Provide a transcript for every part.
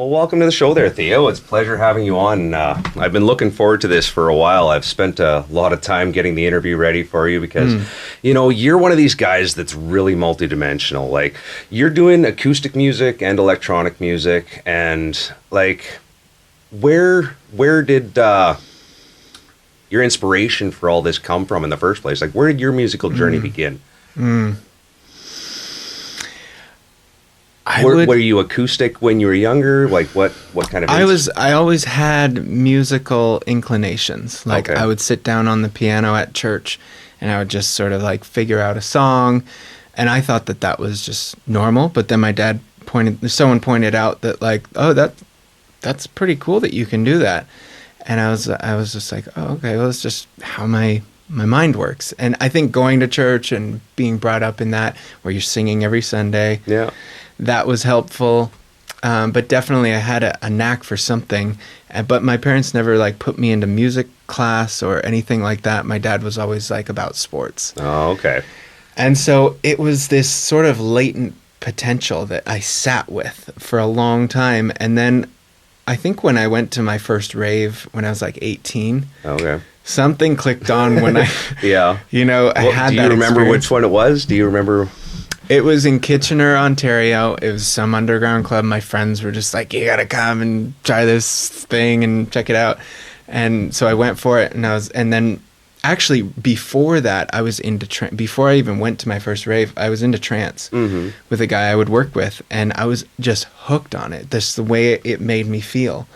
Well, welcome to the show there, Theo. It's a pleasure having you on. I've been looking forward to this for a while. I've spent a lot of time getting the interview ready for you because, you're one of these guys that's really multidimensional. Like, you're doing acoustic music and electronic music, and, like, where did your inspiration for all this come from in the first place? Like, where did your musical journey begin? Were you acoustic when you were younger? Like what kind of? I always had musical inclinations. Like I would sit down on the piano at church, and I would just sort of like figure out a song, and I thought that was just normal. But then someone pointed out that like, oh, that's pretty cool that you can do that, and I was just like, oh, okay, well, it's just how my mind works. And I think going to church and being brought up in that, where you're singing every Sunday, that was helpful. But definitely I had a knack for something. But my parents never like put me into music class or anything like that. My dad was always like about sports. Oh, okay. And so it was this sort of latent potential that I sat with for a long time. And then I think when I went to my first rave when I was like 18, something clicked on when I, I had that. Do you remember which one it was? Do you remember? It was in Kitchener, Ontario. It was some underground club. My friends were just like, you got to come and try this thing and check it out. And so I went for it, and then actually before that, I was into before I even went to my first rave, I was into trance with a guy I would work with, and I was just hooked on it. That's the way it made me feel.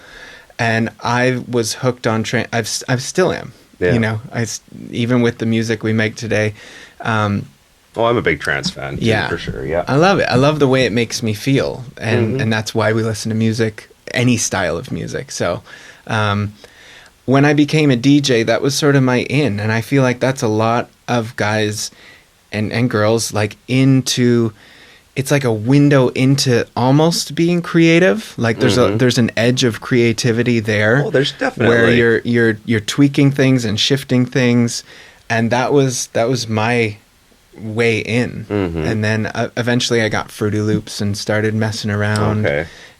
And I was hooked on trance. I still am. Yeah. Even with the music we make today. I'm a big trance fan too, for sure. Yeah, I love it. I love the way it makes me feel, and that's why we listen to music, any style of music. So, when I became a DJ, that was sort of my in, and I feel like that's a lot of guys and girls like into. It's like a window into almost being creative. Like there's an edge of creativity there. Oh, there's definitely where you're tweaking things and shifting things, and that was my way in. And then eventually I got Fruity Loops and started messing around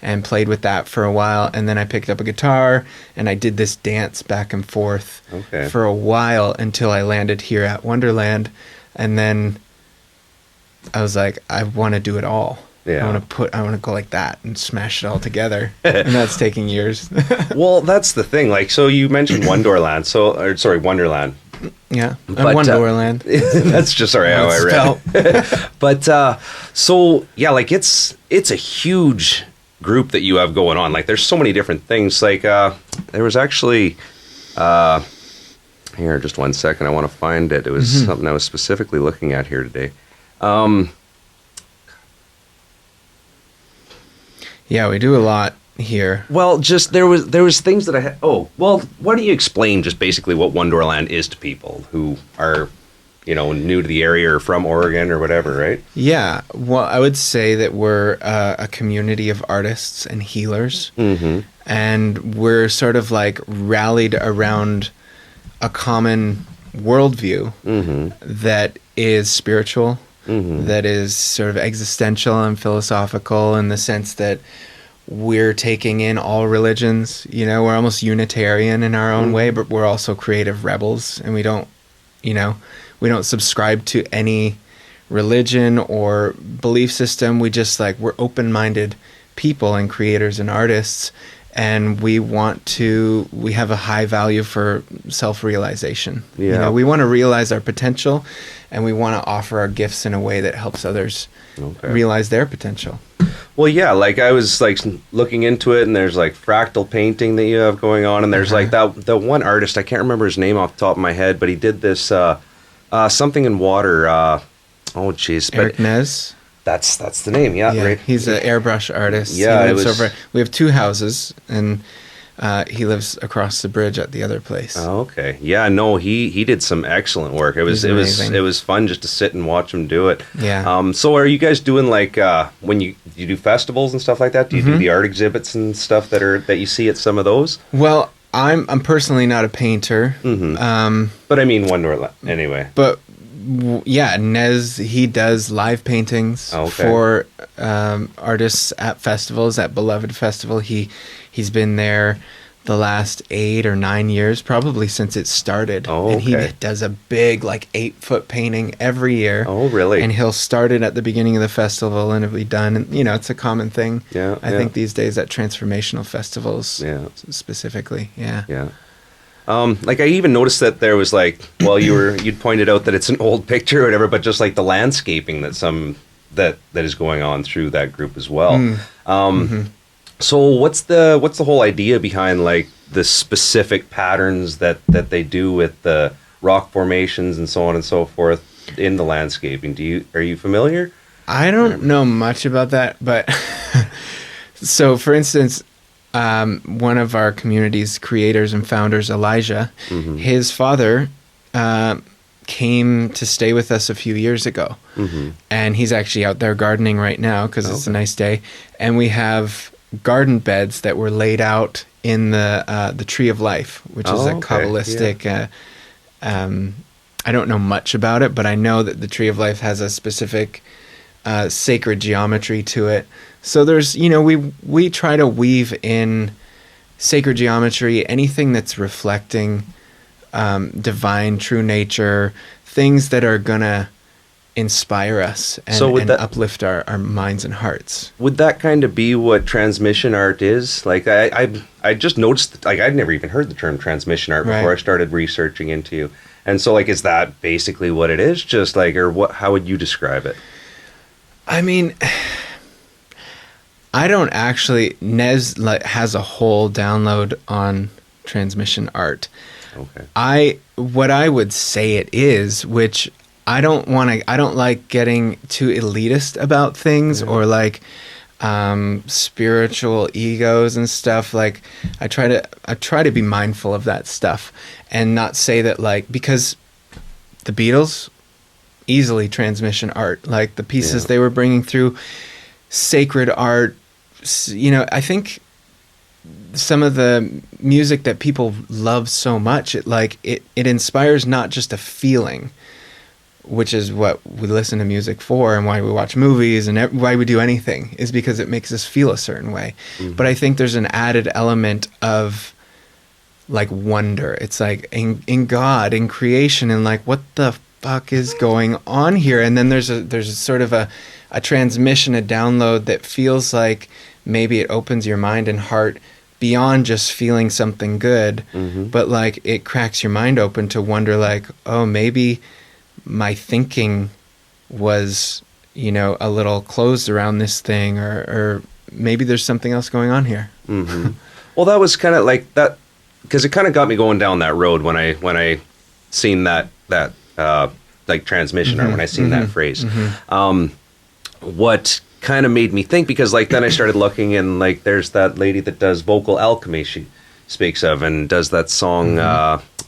and played with that for a while, and then I picked up a guitar and I did this dance back and forth for a while until I landed here at Wonderland, and then I was like, I want to do it all. I want to go like that and smash it all together. And that's taking years. Well, that's the thing. Like, so you mentioned Wonderland. Wonderland. Yeah, Wonderland. That's just how I read. But like it's a huge group that you have going on. Like, there's so many different things. Like, there was actually here, just one second. I want to find it. It was something I was specifically looking at here today. Yeah, we do a lot here. Well, just there was things that I had. Oh, well, why don't you explain just basically what Wonderland is to people who are, new to the area or from Oregon or whatever, right? Yeah. Well, I would say that we're a community of artists and healers, and we're sort of like rallied around a common worldview that is spiritual. That is sort of existential and philosophical in the sense that we're taking in all religions. We're almost Unitarian in our own way, but we're also creative rebels, and we don't subscribe to any religion or belief system. We just we're open-minded people and creators and artists, and we have a high value for self-realization. Yeah. We want to realize our potential, and we want to offer our gifts in a way that helps others realize their potential. Well, yeah, like I was like looking into it, and there's like fractal painting that you have going on, and there's like that one artist, I can't remember his name off the top of my head, but he did this something in water. Eric Nez. That's the name, right. He's an airbrush artist. Yeah, we have two houses, and he lives across the bridge at the other place. Oh, okay. Yeah, no, he did some excellent work. It was fun just to sit and watch him do it. Yeah. So are you guys doing like when you do festivals and stuff like that? Do you do the art exhibits and stuff that you see at some of those? Well, I'm personally not a painter. But I mean Wonderland anyway. But yeah, Nez, he does live paintings for artists at festivals, at Beloved Festival. He's been there the last 8 or 9 years, probably since it started. Oh, and he okay. does a big, like 8-foot painting every year. Oh, really? And he'll start it at the beginning of the festival and it'll be done. And, you know, it's a common thing. Yeah, I think these days at transformational festivals, Yeah. specifically. Yeah. Yeah. Like I even noticed that there was like, well, you'd pointed out that it's an old picture or whatever, but just like the landscaping that is going on through that group as well. So what's the whole idea behind like the specific patterns that they do with the rock formations and so on and so forth in the landscaping? Are you familiar? I don't know much about that, but so for instance, one of our community's creators and founders, Elijah, his father came to stay with us a few years ago. And he's actually out there gardening right now because it's a nice day. And we have garden beds that were laid out in the Tree of Life, which is a Kabbalistic... I don't know much about it, but I know that the Tree of Life has a specific sacred geometry to it. So there's, you know, we try to weave in sacred geometry, anything that's reflecting divine, true nature, things that are gonna inspire us and uplift our minds and hearts. Would that kind of be what transmission art is? Like I just noticed, like I'd never even heard the term transmission art before I started researching into you. And so like, is that basically what it is? Just like, or what, how would you describe it? I mean, I don't actually, Nez has a whole download on transmission art. Okay. What I would say it is, which I don't like getting too elitist about things or like spiritual egos and stuff. Like I try to be mindful of that stuff and not say that like, because the Beatles, easily transmission art, like the pieces they were bringing through, sacred art, you know, I think some of the music that people love so much, it inspires not just a feeling, which is what we listen to music for and why we watch movies and why we do anything, is because it makes us feel a certain way. But I think there's an added element of like wonder. It's like in God, in creation, and like what the fuck is going on here? And then there's a sort of a transmission, a download that feels like maybe it opens your mind and heart beyond just feeling something good, but like it cracks your mind open to wonder like, oh, maybe my thinking was, you know, a little closed around this thing, or maybe there's something else going on here. Well, that was kind of like that, because it kind of got me going down that road when I seen that like transmission art, when I seen that phrase. What kind of made me think, because like then I started looking, and like there's that lady that does vocal alchemy she speaks of, and does that song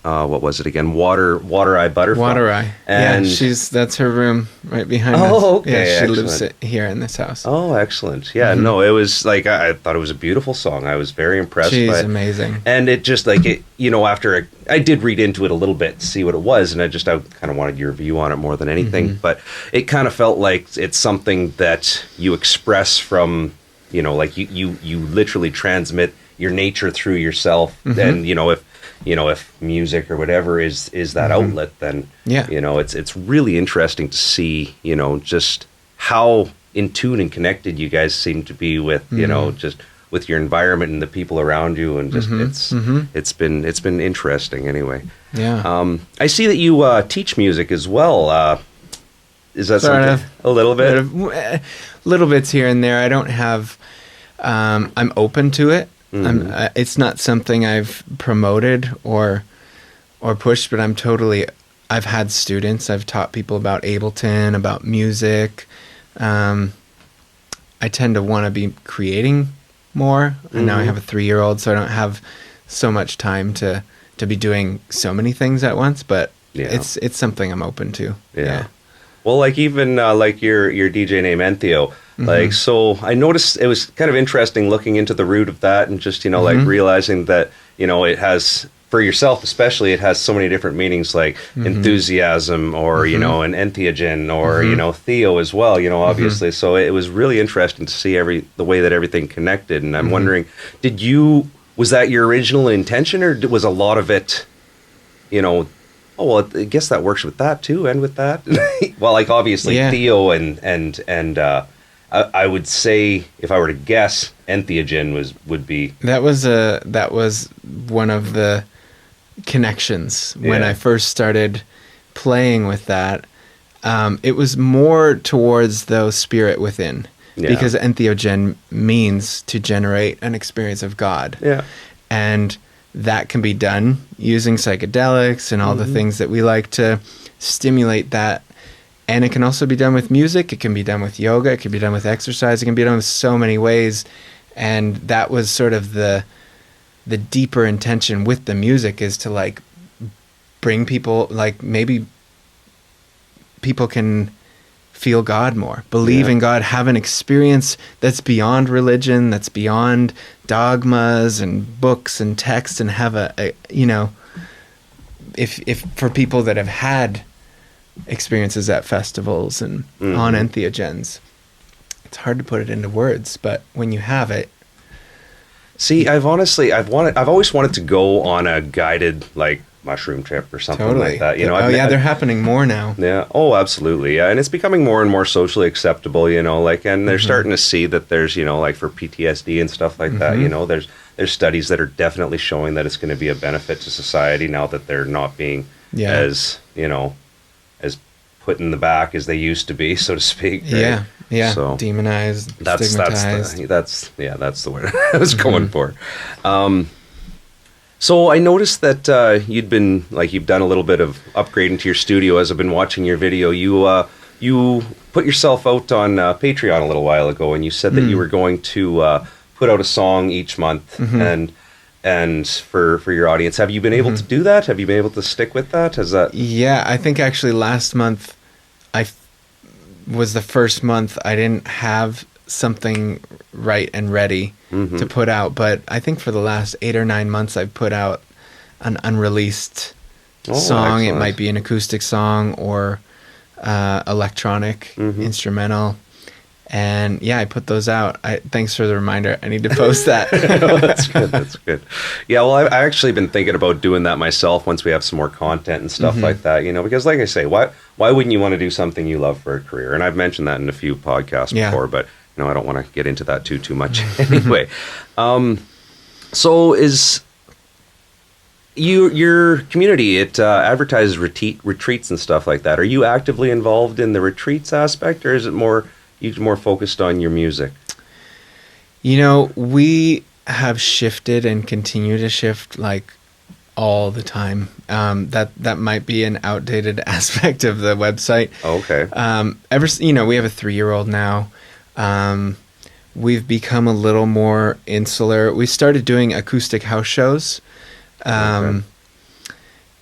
what was it again? Water Eye Butterfly. Water Eye. And that's her room right behind us. Oh, okay. Yeah, she excellent. lives here in this house. Oh, excellent. Yeah, no, it was like, I thought it was a beautiful song. I was very impressed by it. She's amazing. And it just like, it, you know, after I did read into it a little bit to see what it was, and I kind of wanted your view on it more than anything, but it kind of felt like it's something that you express from, you know, like you literally transmit your nature through yourself. And, you know, if music or whatever is that outlet, then, you know, it's really interesting to see, you know, just how in tune and connected you guys seem to be with, you know, just with your environment and the people around you. And just, it's been interesting anyway. Yeah. I see that you teach music as well. Is that sort something? A little bit? Little bits here and there. I don't have, I'm open to it. It's not something I've promoted or pushed, but I've had students, I've taught people about Ableton, about music. I tend to want to be creating more. And now I have a 3-year-old, so I don't have so much time to be doing so many things at once, but it's something I'm open to. Yeah. Well, like even like your DJ name, Entheo, like, so I noticed it was kind of interesting looking into the root of that, and just, you know, like realizing that, you know, it has for yourself especially, it has so many different meanings, like enthusiasm, or an entheogen, or Theo as well, obviously. So it was really interesting to see the way that everything connected. And I'm wondering, was that your original intention, or was a lot of it, oh, well, I guess that works with that too, and with that? Well, like obviously Theo and I would say, if I were to guess, entheogen would be that was one of the connections when I first started playing with that. It was more towards the spirit within, because entheogen means to generate an experience of God. Yeah, and that can be done using psychedelics and all the things that we like to stimulate that. And it can also be done with music. It can be done with yoga. It can be done with exercise. It can be done with so many ways. And that was sort of the deeper intention with the music, is to like bring people, like maybe people can feel God more, believe in God, have an experience that's beyond religion, that's beyond dogmas and books and texts, and have if for people that have had experiences at festivals and on entheogens, it's hard to put it into words, but when you have it. See, I've always wanted to go on a guided like mushroom trip or something like that. They're happening more now. Yeah. Oh, absolutely. Yeah, and it's becoming more and more socially acceptable. And they're starting to see that there's like for PTSD and stuff like that. There's studies that are definitely showing that it's going to be a benefit to society now that they're not being as as put in the back as they used to be, so to speak. Right? Yeah. So demonized, stigmatized. That's the word I was going for. So I noticed that you've done a little bit of upgrading to your studio as I've been watching your video. You put yourself out on Patreon a little while ago, and you said that you were going to put out a song each month, and for your audience. Have you been able to do that? Have you been able to stick with that? Yeah, I think actually last month was the first month I didn't have something right and ready to put out, but I think for the last 8 or 9 months I've put out an unreleased song. Excellent. It might be an acoustic song or electronic instrumental. And I put those out. Thanks for the reminder. I need to post that. That's good. Yeah, well, I've actually been thinking about doing that myself once we have some more content and stuff like that, because like I say, why wouldn't you want to do something you love for a career? And I've mentioned that in a few podcasts before, but I don't want to get into that too much anyway. So is your community, it advertises retreats and stuff like that. Are you actively involved in the retreats aspect, or is it more focused on your music? We have shifted and continue to shift like all the time. That might be an outdated aspect of the website. Okay. We have a 3-year-old now. We've become a little more insular. We started doing acoustic house shows.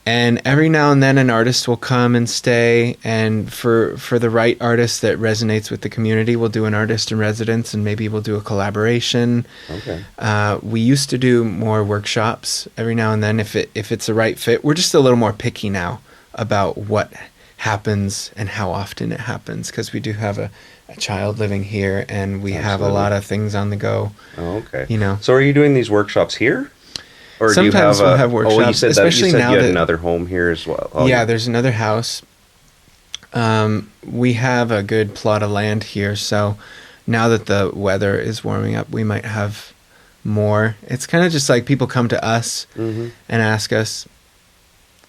And every now and then an artist will come and stay, and for the right artist that resonates with the community, we'll do an artist in residence, and maybe we'll do a collaboration. Okay. We used to do more workshops every now and then if it's a right fit. We're just a little more picky now about what happens and how often it happens, because we do have a child living here, and we have a lot of things on the go. Oh, okay. So are you doing these workshops here? Or sometimes we'll have workshops. Oh, you said especially you now had another home here as well. Oh, there's another house. We have a good plot of land here, so now that the weather is warming up, we might have more. It's kind of just like people come to us and ask us,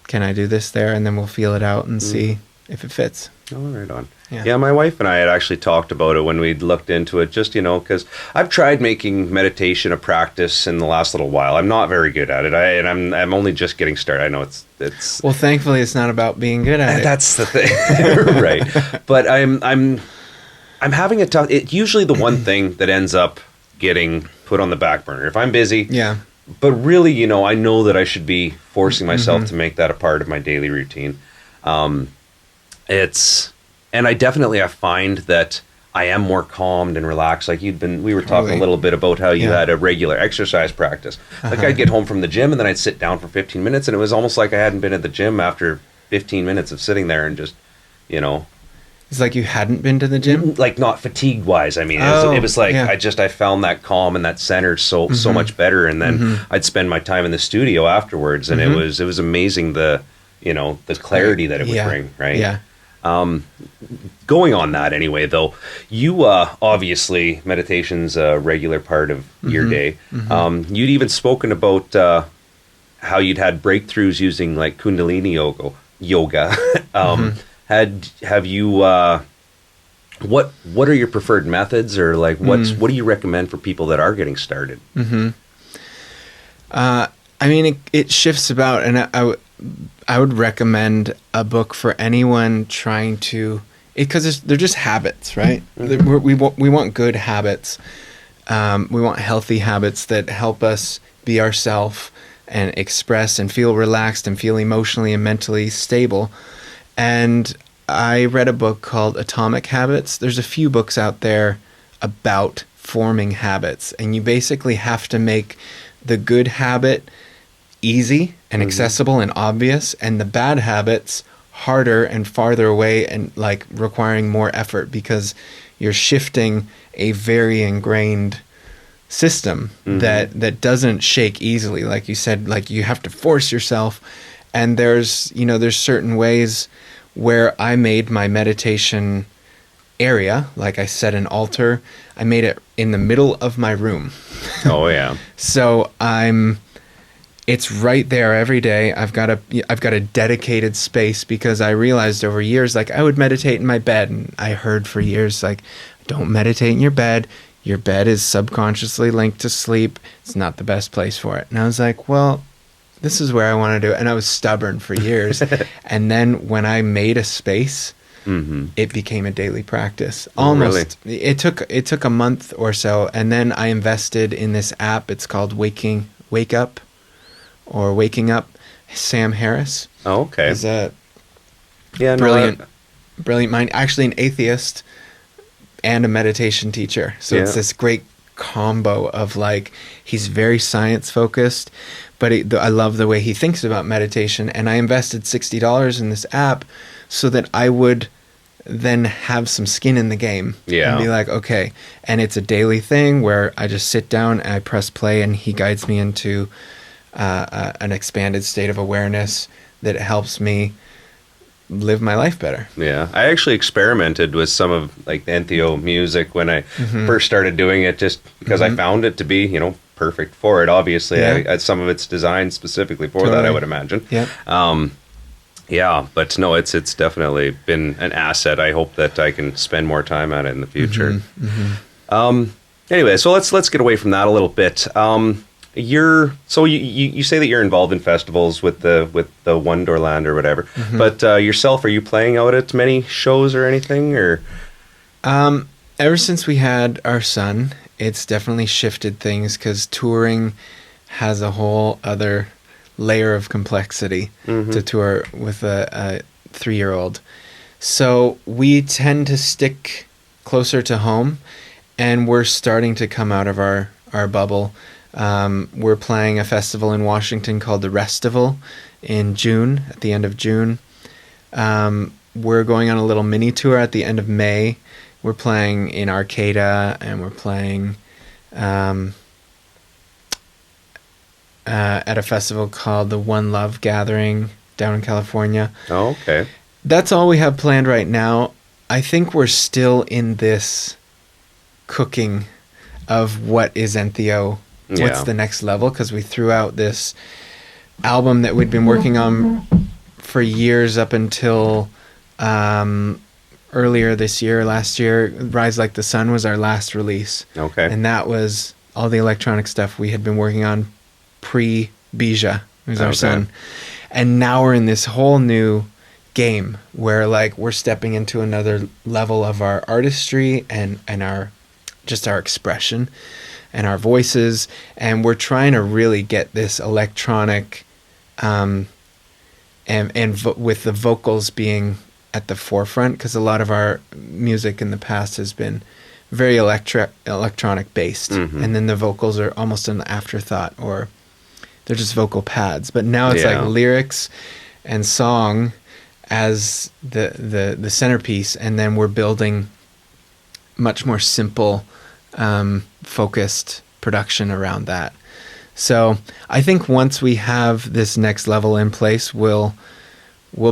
can I do this there? And then we'll feel it out and see if it fits. Oh, right on. Yeah, my wife and I had actually talked about it when we'd looked into it, just, because I've tried making meditation a practice in the last little while. I'm not very good at it, and I'm only just getting started. I know it's well, thankfully it's not about being good at it. That's the thing. Right. But I'm having a tough, it's usually the one thing that ends up getting put on the back burner. If I'm busy. Yeah. But really, I know that I should be forcing myself to make that a part of my daily routine. And I find that I am more calmed and relaxed. Like we were talking a little bit about how you had a regular exercise practice. Like I'd get home from the gym and then I'd sit down for 15 minutes and it was almost like I hadn't been at the gym after 15 minutes of sitting there and just, you know. It's like you hadn't been to the gym? Like not fatigue wise. I mean, it was like I found that calm and that center so much better. And then I'd spend my time in the studio afterwards and it was amazing the clarity that it would bring, right? Yeah. Going on that anyway, though, you obviously meditation's a regular part of your day. You'd even spoken about how you'd had breakthroughs using like Kundalini yoga. Have you? What are your preferred methods, or like what do you recommend for people that are getting started? I mean, it shifts about, and I would recommend a book for anyone trying to, because they're just habits, right? We want good habits. We want healthy habits that help us be ourselves and express and feel relaxed and feel emotionally and mentally stable. And I read a book called Atomic Habits. There's a few books out there about forming habits, and you basically have to make the good habit easy and accessible and obvious, and the bad habits harder and farther away and like requiring more effort, because you're shifting a very ingrained system that doesn't shake easily. Like you said, like you have to force yourself. And there's certain ways where I made my meditation area, like I set an altar, I made it in the middle of my room. Oh yeah. So it's right there every day. I've got a dedicated space, because I realized over years, like I would meditate in my bed, and I heard for years, like, don't meditate in your bed. Your bed is subconsciously linked to sleep. It's not the best place for it. And I was like, well, this is where I want to do it. And I was stubborn for years. And then when I made a space, it became a daily practice. Almost. Really? It took a month or so. And then I invested in this app. It's called Waking Up. Sam Harris. Oh, okay. Is a brilliant mind. Actually an atheist and a meditation teacher. So it's this great combo of like, he's very science focused, but I love the way he thinks about meditation. And I invested $60 in this app so that I would then have some skin in the game. And be like, okay. And it's a daily thing where I just sit down and I press play, and he guides me into an expanded state of awareness that helps me live my life better. Yeah. I actually experimented with some of like the Entheo music when I first started doing it, just because I found it to be, perfect for it. Obviously, some of it's designed specifically for that, I would imagine. But no, it's definitely been an asset. I hope that I can spend more time at it in the future. Anyway, so let's get away from that a little bit. You say that you're involved in festivals with the Wonderland or whatever, but yourself, are you playing out at many shows or anything, or? Ever since we had our son, it's definitely shifted things, because touring has a whole other layer of complexity to tour with a 3-year-old. So we tend to stick closer to home, and we're starting to come out of our bubble. We're playing a festival in Washington called the Restival in June, at the end of June. We're going on a little mini tour at the end of May. We're playing in Arcata, and we're playing at a festival called the One Love Gathering down in California. Oh, okay. That's all we have planned right now. I think we're still in this cooking of what is Entheo. What's the next level? Because we threw out this album that we'd been working on for years up until earlier this year, last year. Rise Like the Sun was our last release. Okay. And that was all the electronic stuff we had been working on pre-Bija, who's our son. And now we're in this whole new game where like we're stepping into another level of our artistry and our expression and our voices, and we're trying to really get this electronic and with the vocals being at the forefront, because a lot of our music in the past has been very electronic based, and then the vocals are almost an afterthought, or they're just vocal pads. But now it's like lyrics and song as the centerpiece, and then we're building much more simple, focused production around that. So I think once we have this next level in place, we'll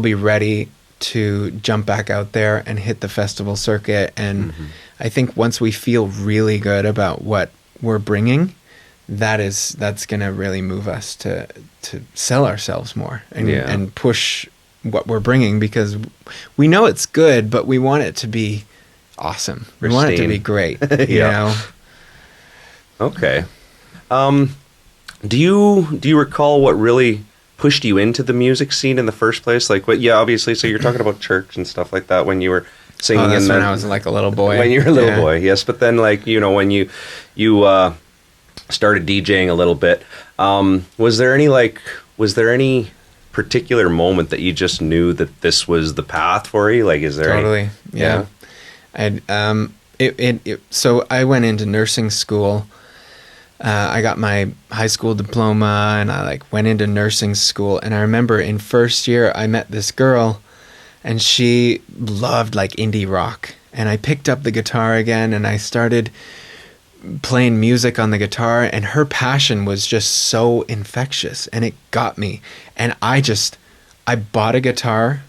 be ready to jump back out there and hit the festival circuit. And I think once we feel really good about what we're bringing, that's going to really move us to sell ourselves more and push what we're bringing, because we know it's good, but we want it to be awesome. We want it to be great, you know? Okay. Do you recall what really pushed you into the music scene in the first place? Like, obviously, so you're talking about church and stuff like that when you were singing. That's when I was like a little boy. When you were a little boy, yes. But then, like, you know, when you started DJing a little bit, was there any particular moment that you just knew that this was the path for you? Like, is there totally? Yeah. So I went into nursing school. I got my high school diploma, and I went into nursing school. And I remember in first year, I met this girl, and she loved indie rock. And I picked up the guitar again, and I started playing music on the guitar, and her passion was just so infectious, and it got me. And I bought a guitar,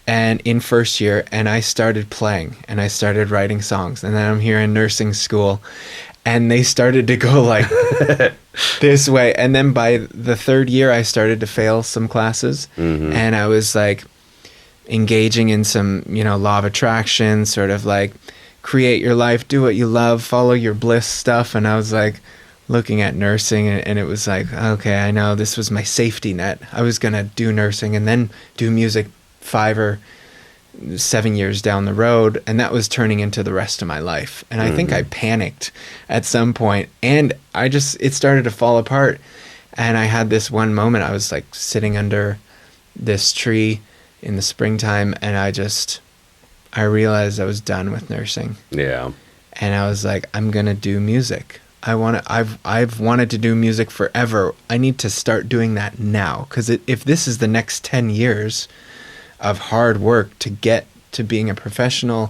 and in first year, and I started playing, and I started writing songs. And then I'm here in nursing school, and they started to go this way. And then by the third year, I started to fail some classes, and I was engaging in some, law of attraction, sort of create your life, do what you love, follow your bliss stuff. And I was looking at nursing, and it was okay, I know this was my safety net. I was going to do nursing and then do music 5 or 7 years down the road, and that was turning into the rest of my life. And I think I panicked at some point, and it started to fall apart. And I had this one moment, I was sitting under this tree in the springtime, and I realized I was done with nursing. Yeah. And I was I'm going to do music. I've wanted to do music forever. I need to start doing that now, because if this is the next 10 years of hard work to get to being a professional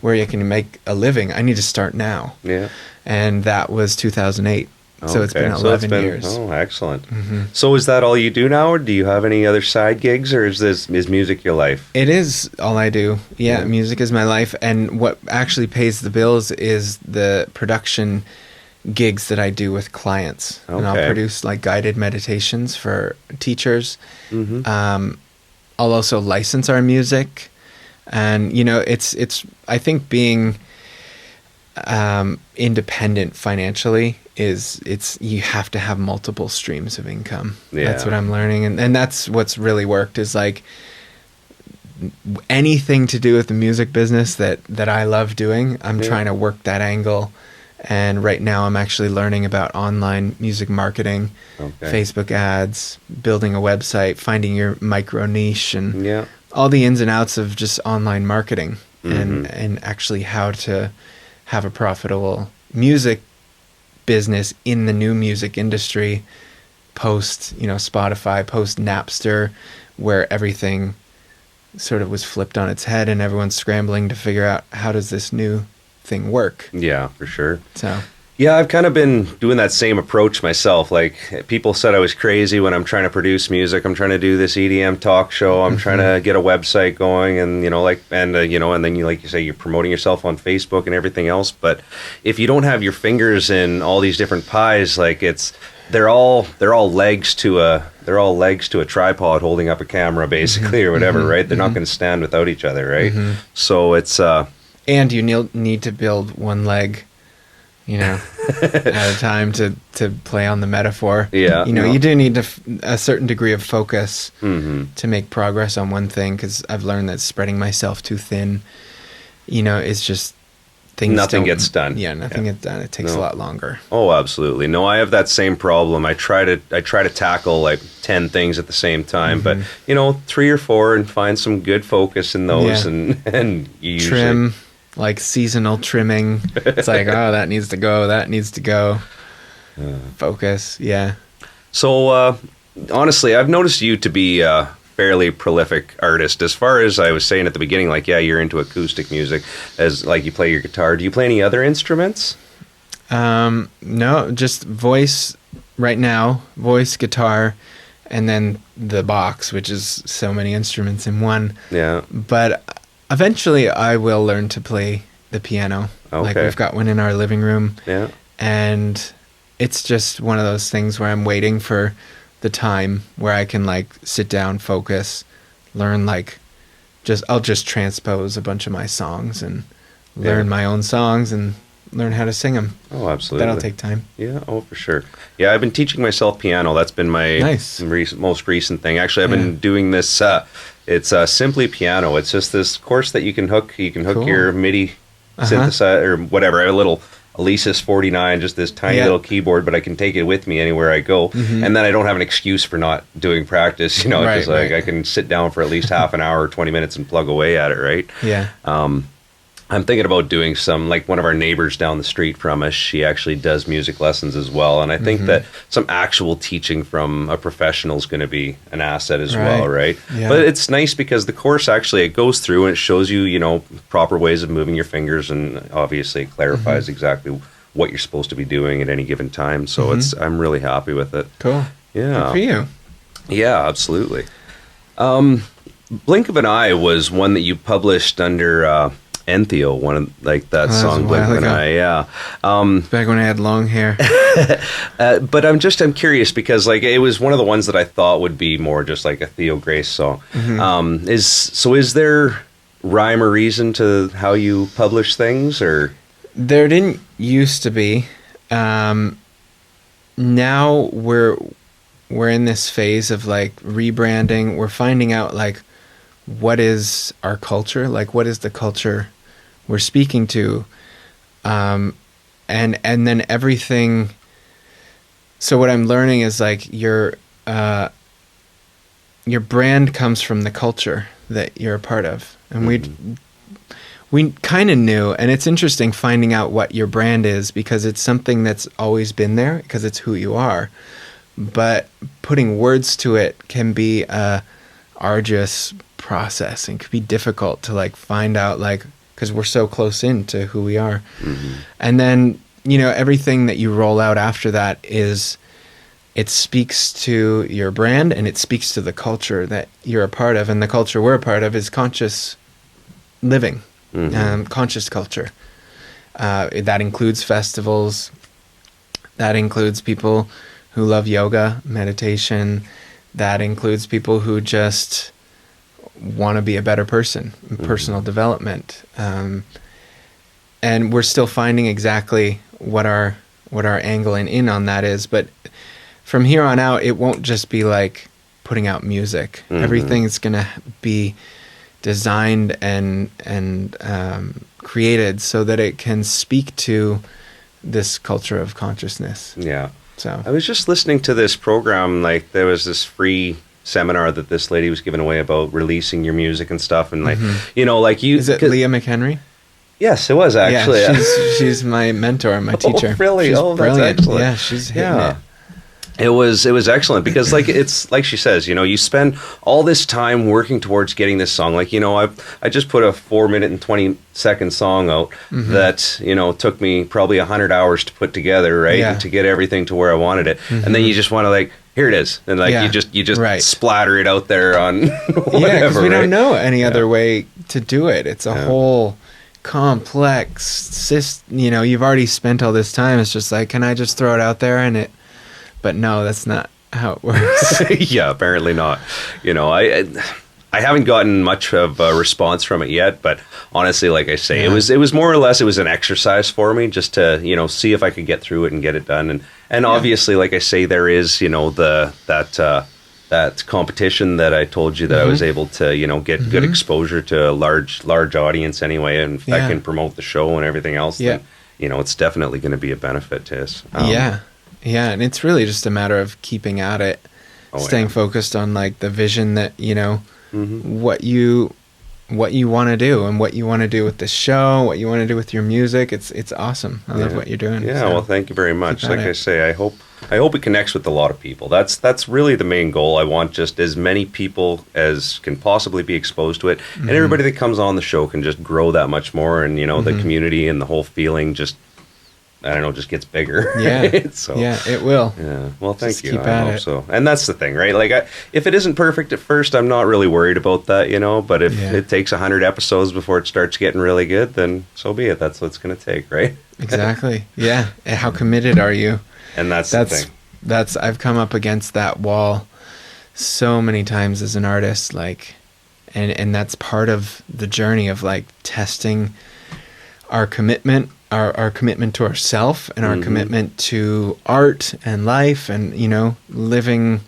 where you can make a living, I need to start now. Yeah. And that was 2008. So it's been 11 years. Oh, excellent. So is that all you do now, or do you have any other side gigs, or is music your life? It is all I do. Yeah, music is my life. And what actually pays the bills is the production gigs that I do with clients. Okay. And I'll produce guided meditations for teachers. I'll also license our music. And, it's I think being independent financially you have to have multiple streams of income. Yeah. That's what I'm learning. And that's what's really worked is anything to do with the music business that I love doing, I'm trying to work that angle. And right now I'm actually learning about online music marketing, Facebook ads, building a website, finding your micro niche, and all the ins and outs of just online marketing, and actually how to have a profitable music business in the new music industry post Spotify, post Napster, where everything sort of was flipped on its head and everyone's scrambling to figure out how does this new thing work. Yeah, for sure. So yeah, I've kind of been doing that same approach myself. People said I was crazy when I'm trying to produce music. I'm trying to do this EDM talk show. I'm trying to get a website going, and and then you say you're promoting yourself on Facebook and everything else. But if you don't have your fingers in all these different pies, they're all legs to a tripod holding up a camera, basically, or whatever, right? They're not going to stand without each other, right? So it's and you need to build one leg, at a time to play on the metaphor. Yeah. You do need a certain degree of focus to make progress on one thing, because I've learned that spreading myself too thin, is just nothing gets done. Yeah, nothing gets done. It takes a lot longer. Oh, absolutely. No, I have that same problem. I try to tackle like 10 things at the same time, but 3 or 4 and find some good focus in those, and you trim, like seasonal trimming. It's like, oh, that needs to go. That needs to go. Focus. Yeah. So honestly, I've noticed you to be a fairly prolific artist. As far as I was saying at the beginning, like, yeah, you're into acoustic music, as like you play your guitar. Do you play any other instruments? No, just voice right now, voice, guitar, and then the box, which is so many instruments in one. Yeah. But eventually I will learn to play the piano. Okay. Like, we've got one in our living room. Yeah. And it's just one of those things where I'm waiting for the time where I can like sit down, focus, learn, like, I'll just transpose a bunch of my songs and learn my own songs and learn how to sing them. Oh, absolutely. That'll take time. Yeah, oh, for sure. Yeah, I've been teaching myself piano. That's been my most recent thing. Actually, I've been doing this. It's Simply Piano. It's just this course that you can hook. You can hook your MIDI synthesizer or whatever. I have a little Alesis 49, just this tiny little keyboard, but I can take it with me anywhere I go. And then I don't have an excuse for not doing practice, because I can sit down for at least half an hour or 20 minutes and plug away at it, right? Yeah. I'm thinking about doing some, like one of our neighbors down the street from us, she actually does music lessons as well. And I think that some actual teaching from a professional is going to be an asset as well, right? Yeah. But it's nice because the course actually, it goes through and it shows you, proper ways of moving your fingers. And obviously it clarifies exactly what you're supposed to be doing at any given time. So I'm really happy with it. Cool. Yeah. Good for you. Yeah, absolutely. Blink of an Eye was one that you published under... Entheo, one of like that song, Blink of an Eye, yeah. Back when I had long hair. But I'm curious because like it was one of the ones that I thought would be more just like a Theo Grace song. Is there rhyme or reason to how you publish things, or? There didn't used to be. Now we're in this phase of like rebranding. We're finding out like what is our culture, like what is the culture we're speaking to, and then everything. So what I'm learning is like your brand comes from the culture that you're a part of, and we kind of knew, and it's interesting finding out what your brand is because it's something that's always been there because it's who you are, but putting words to it can be a arduous process and could be difficult to like find out, like, because we're so close in to who we are. And then everything that you roll out after that it speaks to your brand and it speaks to the culture that you're a part of, and the culture we're a part of is conscious living, conscious culture. That includes festivals, that includes people who love yoga, meditation, that includes people who just want to be a better person, personal development, and we're still finding exactly what our angle and in on that is. But from here on out, it won't just be like putting out music. Everything's gonna be designed and created so that it can speak to this culture of consciousness. Yeah. So I was just listening to this program, like there was this free seminar that this lady was giving away about releasing your music and stuff, and like like you, is it Leah McHenry? Yes, it was actually. Yeah, she's my mentor, my teacher. Oh, really? She's brilliant. That's excellent. Yeah, she's hitting it. It was excellent because like it's like she says, you spend all this time working towards getting this song. Like, I just put a 4-minute and 20-second song out that, took me probably 100 hours to put together, right? Yeah. And to get everything to where I wanted it. And then you just want to like, here it is. And like you just splatter it out there on whatever. Yeah, because we don't know any other way to do it. It's a whole complex you've already spent all this time. It's just like, can I just throw it out there and it. But no, that's not how it works. Yeah, apparently not. I haven't gotten much of a response from it yet, but honestly, like I say, it was more or less an exercise for me just to see if I could get through it and get it done. And obviously, like I say, there is that that competition that I told you that I was able to, get good exposure to a large audience anyway, and if that can promote the show and everything else, then, it's definitely going to be a benefit to us. Yeah, and it's really just a matter of keeping at it, staying focused on like the vision that, what you want to do and what you want to do with the show, what you want to do with your music. It's awesome. I love what you're doing. Yeah, well, thank you very much. Like I say, I hope it connects with a lot of people. That's really the main goal. I want just as many people as can possibly be exposed to it, and everybody that comes on the show can just grow that much more, and the community and the whole feeling just, I don't know, just gets bigger. Yeah. Right? So, yeah, it will. Yeah. Well, thank you. Keep I hope so. And that's the thing, right? Like, if it isn't perfect at first, I'm not really worried about that, But if it takes 100 episodes before it starts getting really good, then so be it. That's what it's going to take, right? Exactly. Yeah. And how committed are you? And that's the thing. I've come up against that wall so many times as an artist, like, and that's part of the journey of like testing our commitment. Our commitment to ourself and our commitment to art and life and, living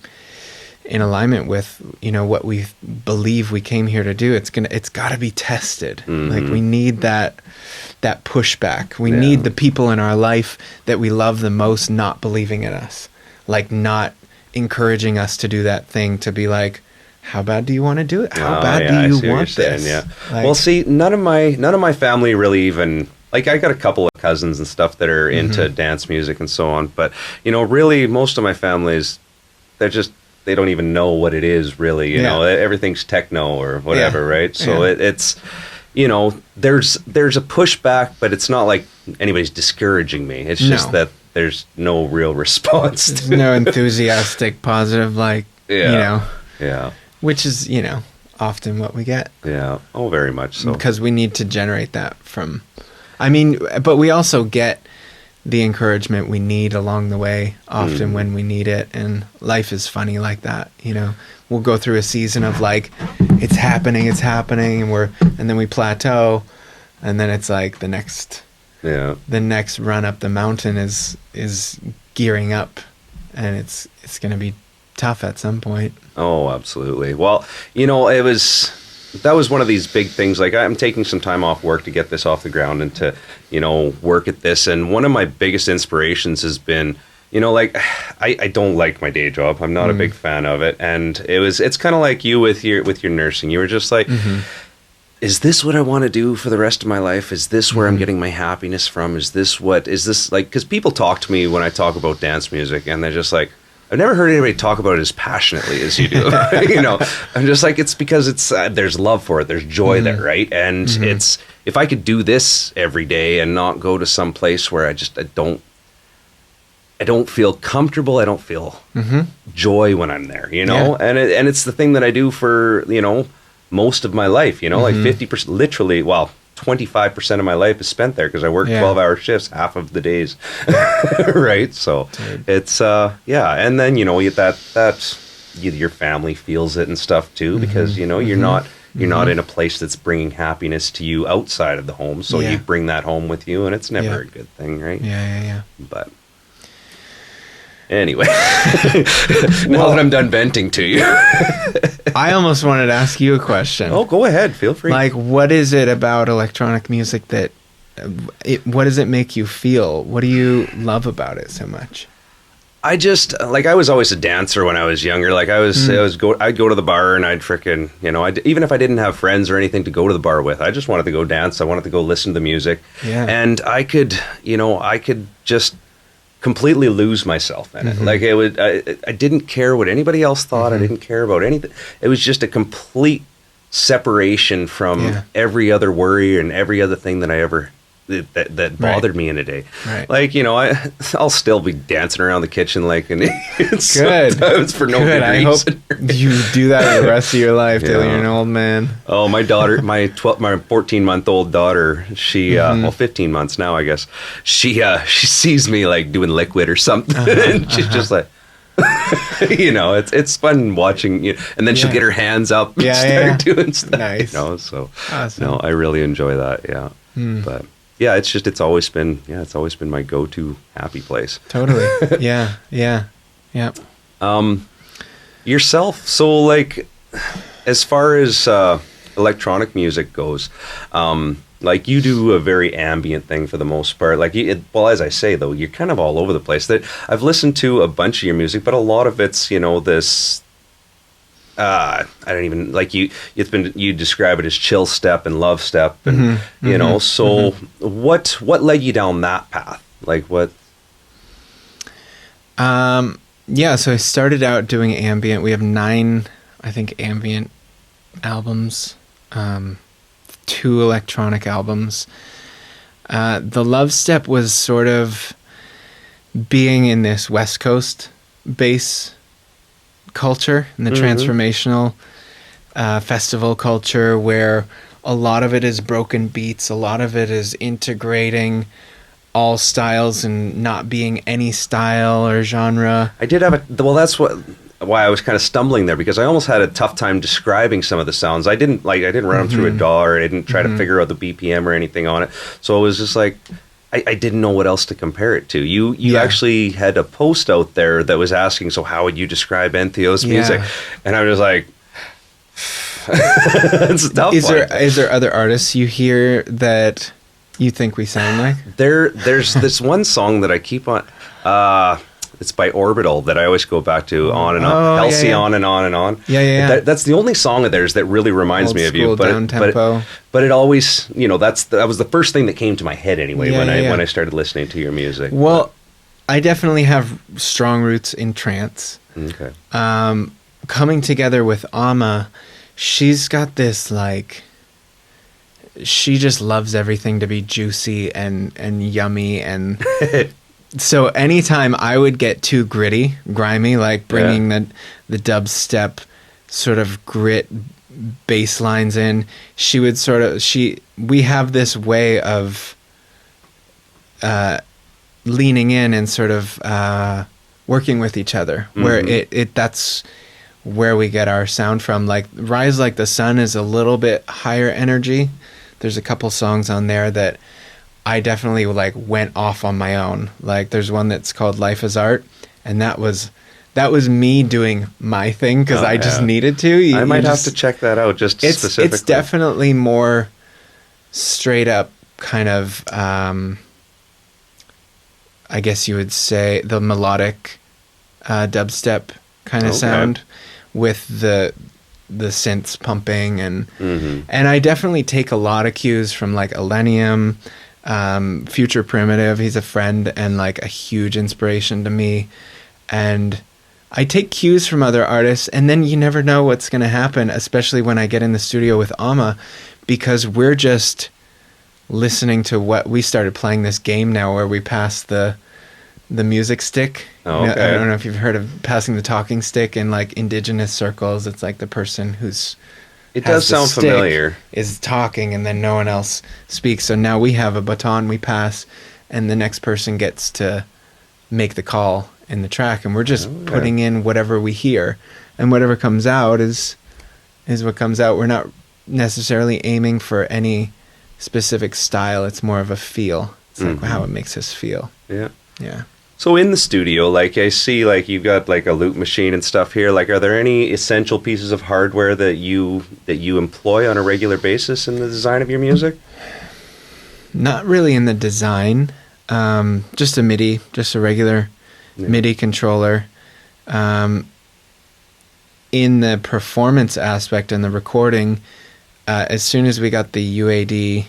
in alignment with, what we believe we came here to do. It's got to be tested. Like we need that pushback. We need the people in our life that we love the most not believing in us, like not encouraging us to do that thing, to be like, how bad do you want to do it? How bad do you want this? Yeah. Like, well, see, none of my family really even, like, I got a couple of cousins and stuff that are into dance music and so on, but really most of my families, they don't even know what it is really. You know, everything's techno or whatever, right? So it's there's a pushback, but it's not like anybody's discouraging me. It's just that there's no real response. There's no enthusiastic, positive, like which is often what we get. Yeah. Oh, very much so. Because we need to generate that from. I mean, but we also get the encouragement we need along the way, often when we need it. And life is funny like that, We'll go through a season of like, it's happening, and then we plateau, and then it's like the next run up the mountain is gearing up, and it's going to be tough at some point. Oh, absolutely. Well, that was one of these big things. Like, I'm taking some time off work to get this off the ground and to, work at this. And one of my biggest inspirations has been, I don't like my day job. I'm not a big fan of it. And it's kind of like you with your nursing. You were just like, is this what I want to do for the rest of my life? Is this where I'm getting my happiness from? Is this like, because people talk to me when I talk about dance music and they're just like, I've never heard anybody talk about it as passionately as you do. I'm just like, it's because it's there's love for it. There's joy there, right? And it's, if I could do this every day and not go to some place where I don't feel comfortable. I don't feel joy when I'm there, and it's the thing that I do for, most of my life, like 50%, literally, 25% of my life is spent there because I work 12-hour shifts half of the days. Right. So it's, and then, you get that your family feels it and stuff too, because, you're not in a place that's bringing happiness to you outside of the home. So you bring that home with you, and it's never a good thing. Right. Yeah. But anyway, now that I'm done venting to you, I almost wanted to ask you a question. Oh, go ahead. Feel free. Like, what is it about electronic music that, what does it make you feel? What do you love about it so much? I just, like, I was always a dancer when I was younger. Like, I'd go to the bar and I'd frickin', even if I didn't have friends or anything to go to the bar with, I just wanted to go dance. I wanted to go listen to the music. Yeah. And I could just completely lose myself in it. Like, I didn't care what anybody else thought. I didn't care about anything. It was just a complete separation from every other worry and every other thing that I ever that bothered me in a day. Right. Like, I'll still be dancing around the kitchen like an idiot sometimes for no good reason. I hope you do that the rest of your life till you're an old man. Oh, my daughter, my 14-month-old daughter, she 15 months now, I guess. She sees me like doing liquid or something, and she's just like, it's fun watching, and then she'll get her hands up and start doing stuff. Nice. So awesome. No, I really enjoy that. Yeah. But yeah, it's always been my go-to happy place. Totally. Yeah. Yourself, so like, as far as electronic music goes, like you do a very ambient thing for the most part. Like, well, as I say though, you're kind of all over the place. That I've listened to a bunch of your music, but a lot of it's, you know, this. I don't even like you. You describe it as chill step and love step, and you know. So, what led you down that path? Like what? Yeah, so I started out doing ambient. We have 9, I think, ambient albums, 2 electronic albums. The Love Step was sort of being in this West Coast bass culture and the transformational festival culture, where a lot of it is broken beats, a lot of it is integrating all styles and not being any style or genre. I did have that's why I was kind of stumbling there, because I almost had a tough time describing some of the sounds. I didn't run them through a DAW, or I didn't try to figure out the BPM or anything on it. So it was just like, I didn't know what else to compare it to. You actually had a post out there that was asking, so how would you describe Entheo's music? And I was like, it's a tough one. Is there other artists you hear that you think we sound like? There's this one song that I keep on. It's by Orbital that I always go back to, on and on, Halcyon, and on and on. Yeah. That's the only song of theirs that really reminds me of you. But it always, you know, that was the first thing that came to my head anyway when I started listening to your music. Well, I definitely have strong roots in trance. Okay. Coming together with Amma, she's got this like. She just loves everything to be juicy and yummy, and so anytime I would get too gritty, grimy, like bringing the dubstep sort of grit bass lines in, she would we have this way of leaning in and sort of working with each other, where that's where we get our sound from. Like Rise Like the Sun is a little bit higher energy. There's a couple songs on there that I definitely like went off on my own. Like there's one that's called Life is Art, and that was me doing my thing because I just needed to. I might have to check that out specifically. It's definitely more straight up kind of, I guess you would say, the melodic dubstep kind of sound with the synths pumping, and I definitely take a lot of cues from like Illenium, Future Primitive. He's a friend and like a huge inspiration to me, and I take cues from other artists, and then you never know what's going to happen, especially when I get in the studio with Amma, because we're just listening to what we started playing this game now where we pass the music stick. I don't know if you've heard of passing the talking stick in like indigenous circles. It's like the person who's it does sound familiar is talking, and then no one else speaks. So now we have a baton we pass, and the next person gets to make the call in the track, and we're just putting in whatever we hear, and whatever comes out is what comes out. We're not necessarily aiming for any specific style. It's more of a feel. It's like how it makes us feel. Yeah. So in the studio, like I see, like you've got like a loop machine and stuff here. Like, are there any essential pieces of hardware that you employ on a regular basis in the design of your music? Not really in the design. Just a MIDI, just a regular MIDI controller. In the performance aspect and the recording, as soon as we got the UAD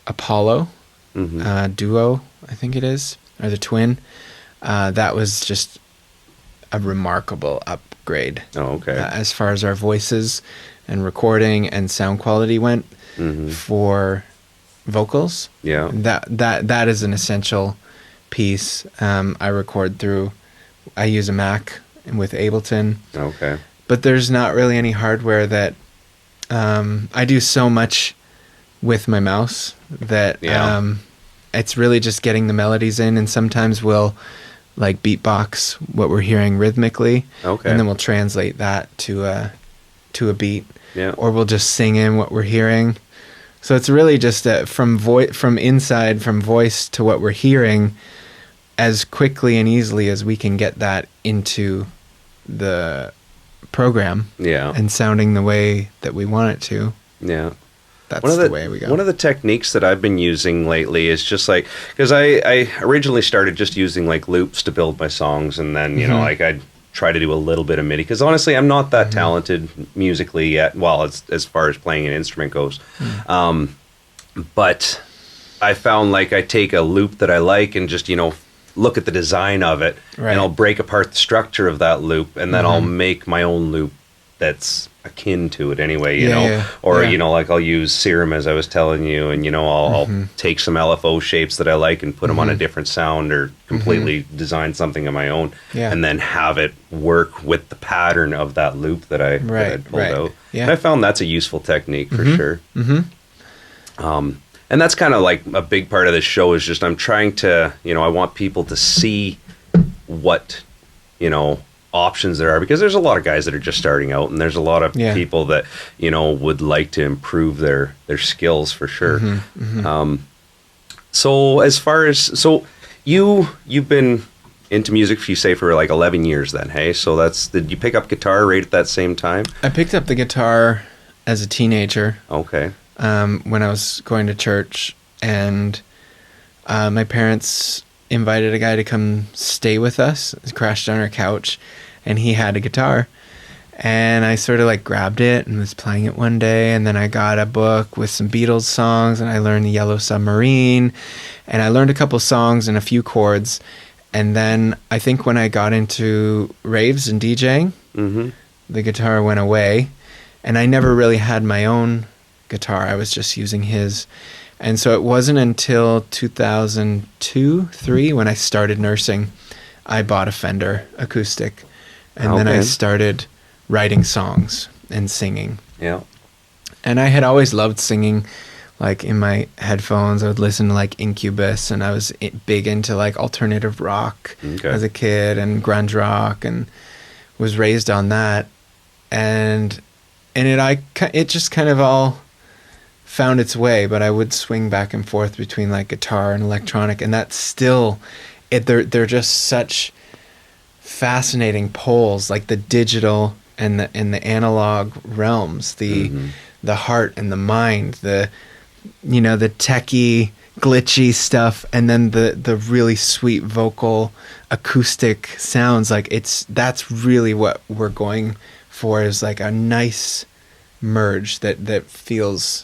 Apollo Duo, I think it is, or the Twin, that was just a remarkable upgrade. As far as our voices and recording and sound quality went for vocals. That is an essential piece. I use a Mac with Ableton. But there's not really any hardware that I do so much with my mouse that it's really just getting the melodies in, and sometimes we'll like beatbox what we're hearing rhymthmically, and then we'll translate that to a beat, or we'll just sing in what we're hearing. So it's really just from voice to what we're hearing as quickly and easily as we can get that into the program. Yeah. And sounding the way that we want it to. Yeah. That's the way we go. One of the techniques that I've been using lately is just like, because I originally started just using like loops to build my songs, and then, you know, like I'd try to do a little bit of MIDI, because honestly, I'm not that talented musically yet, well, as far as playing an instrument goes. But I found like I take a loop that I like and just, you know, look at the design of it, and I'll break apart the structure of that loop, and then I'll make my own loop that's akin to it anyway, you know, or, you know, like I'll use Serum, as I was telling you, and, you know, I'll take some LFO shapes that I like and put them on a different sound, or completely design something of my own, and then have it work with the pattern of that loop that I pulled out. Yeah. And I found that's a useful technique for sure. And that's kind of like a big part of this show is just, I'm trying to, you know, I want people to see what, you know, options there are, because there's a lot of guys that are just starting out, and there's a lot of people that, you know, would like to improve their skills for sure. So as far as, so you've been into music, you say, for like 11 years then, hey? So did you pick up guitar right at that same time? I picked up the guitar as a teenager. Okay. When I was going to church, and my parents invited a guy to come stay with us, crashed on our couch, and he had a guitar. And I sort of like grabbed it and was playing it one day, and then I got a book with some Beatles songs, and I learned the Yellow Submarine, and I learned a couple songs and a few chords. And then I think when I got into raves and DJing, the guitar went away, and I never really had my own guitar. I was just using his. And so it wasn't until 2002-3 when I started nursing, I bought a Fender acoustic, and then I started writing songs and singing. Yeah. And I had always loved singing, like in my headphones. I would listen to like Incubus, and I was big into like alternative rock as a kid, and grunge rock, and was raised on that. And it just kind of all found its way, but I would swing back and forth between like guitar and electronic, and that's still they're just such fascinating poles, like the digital and the analog realms, the heart and the mind, the, you know, the techie glitchy stuff, and then the really sweet vocal acoustic sounds. Like that's really what we're going for, is like a nice merge that feels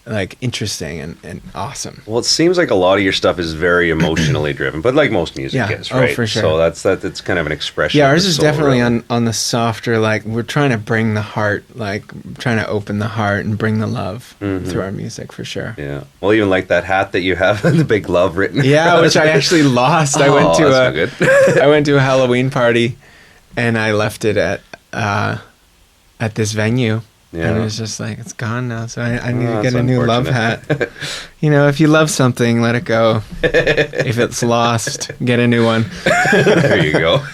like interesting and awesome. Well, it seems like a lot of your stuff is very emotionally driven, but like most music is, right? Oh, for sure. So that's kind of an expression. Yeah, ours is definitely on the softer, like we're trying to bring the heart, like trying to open the heart and bring the love through our music, for sure. Yeah. Well, even like that hat that you have, the big love written. Yeah, which I actually lost. I went to I went to a Halloween party, and I left it at this venue. Yeah. And it was just like, it's gone now, so I need to get a new love hat. You know, if you love something, let it go. If it's lost, get a new one. There you go.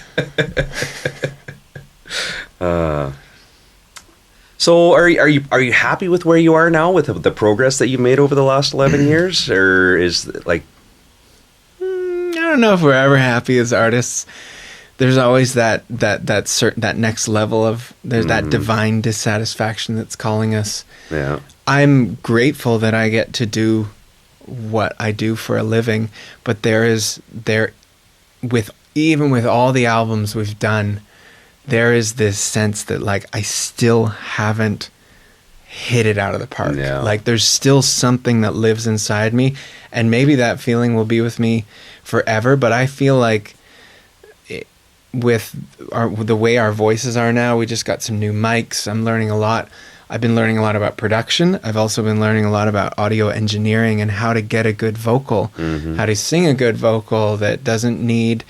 So are you happy with where you are now, with the progress that you've made over the last 11 years? Or is like... I don't know if we're ever happy as artists. There's always that next level of, there's that divine dissatisfaction that's calling us. Yeah. I'm grateful that I get to do what I do for a living, but even with all the albums we've done, there is this sense that like I still haven't hit it out of the park. Yeah. Like there's still something that lives inside me, and maybe that feeling will be with me forever, but I feel like with the way our voices are now, we just got some new mics. I'm learning a lot. I've been learning a lot about production. I've also been learning a lot about audio engineering and how to get a good vocal, how to sing a good vocal that doesn't need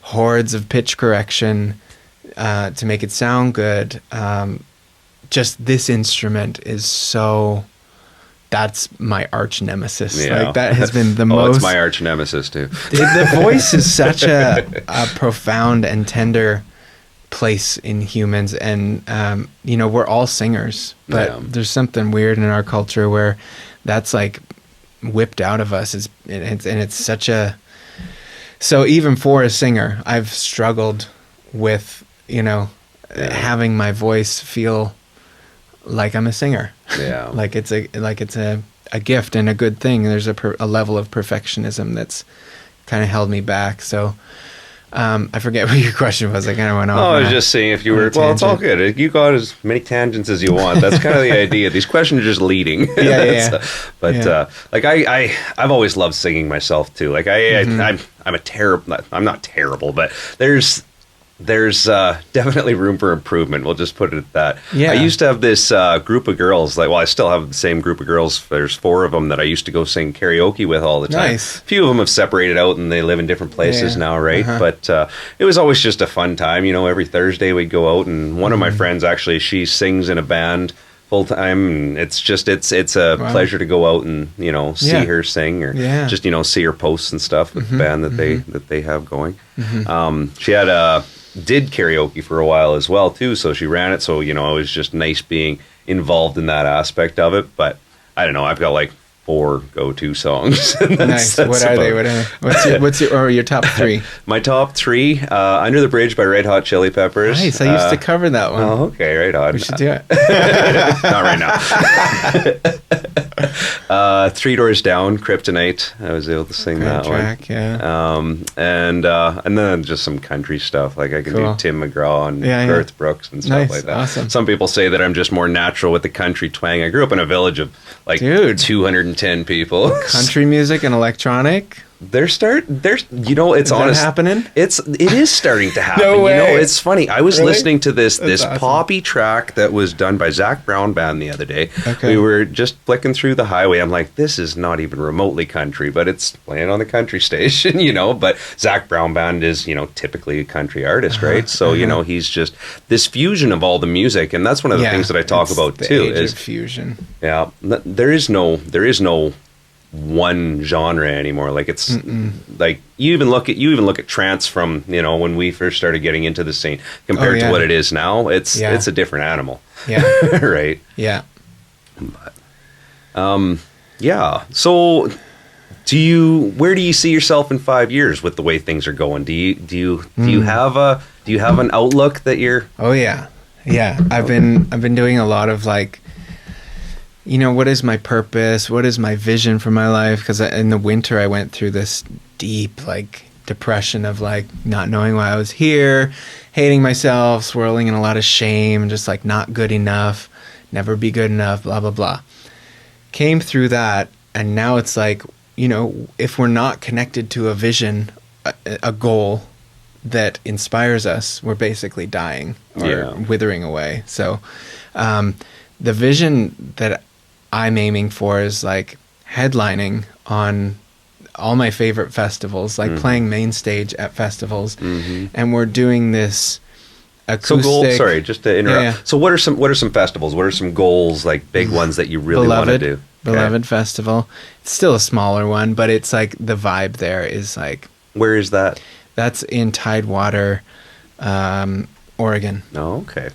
hordes of pitch correction to make it sound good. Just this instrument is so... That's my arch nemesis. Yeah. Like that has been the most... it's my arch nemesis too. The voice is such a profound and tender place in humans, and you know, we're all singers, but there's something weird in our culture where that's like whipped out of us. It's such a... So even for a singer, I've struggled with, you know, having my voice feel like I'm a singer. Yeah. like it's a gift and a good thing. There's a level of perfectionism that's kind of held me back. So I forget what your question was. I kind of went off. I was just saying if you were, well, it's all good. You got as many tangents as you want. That's kind of the idea. These questions are just leading. Yeah. But like I've always loved singing myself too. Like I'm not terrible, but there's definitely room for improvement. We'll just put it at that. Yeah. I used to have this group of girls. I still have the same group of girls. There's 4 of them that I used to go sing karaoke with all the time. Nice. A few of them have separated out and they live in different places now, right? But it was always just a fun time. Every Thursday we'd go out, and one of my friends actually, she sings in a band full time, and it's a pleasure to go out and see her sing, or just see her posts and stuff with the band that they have going. She had did karaoke for a while as well too, so she ran it, so it was just nice being involved in that aspect of it. But I don't know, I've got like 4 go-to songs. Nice. What are they? What's your top 3? My top 3, Under the Bridge by Red Hot Chili Peppers. Nice. I used to cover that one. Oh, okay, right on. We should do it. Not right now. 3 Doors Down, Kryptonite. I was able to sing that track, one. And then just some country stuff. Like I can do Tim McGraw and Garth Brooks and stuff like that. Awesome. Some people say that I'm just more natural with the country twang. I grew up in a village of like 210 people. Country music and electronic. It's honest. Happening? It is starting to happen. No way. It's funny. I was listening to this awesome. poppy track that was done by Zach Brown Band the other day. Okay. We were just flicking through the highway. I'm like, this is not even remotely country, but it's playing on the country station, But Zach Brown Band is, typically a country artist, right? So, he's just this fusion of all the music, and that's one of the things that I talk about too. Is fusion. Yeah, there is no one genre anymore. Like it's like you even look at trance from when we first started getting into the scene compared to what it is now. It's a different animal. Yeah. Right. Yeah. But, so where do you see yourself in 5 years with the way things are going? Do you have an outlook that you're? Oh yeah. I've been doing a lot of like, what is my purpose? What is my vision for my life? Because in the winter, I went through this deep, like, depression of, like, not knowing why I was here, hating myself, swirling in a lot of shame, just, like, not good enough, never be good enough, blah, blah, blah. Came through that, and now it's like, if we're not connected to a vision, a goal that inspires us, we're basically dying or withering away. So the vision that I'm aiming for is like headlining on all my favorite festivals, like playing main stage at festivals, and we're doing this acoustic. Sorry, just to interrupt. Yeah. So what are some festivals? What are some goals, like big ones that you really want to do? Beloved Festival. It's still a smaller one, but it's like the vibe there is like. Where is that? That's in Tidewater, Oregon. Oh, okay.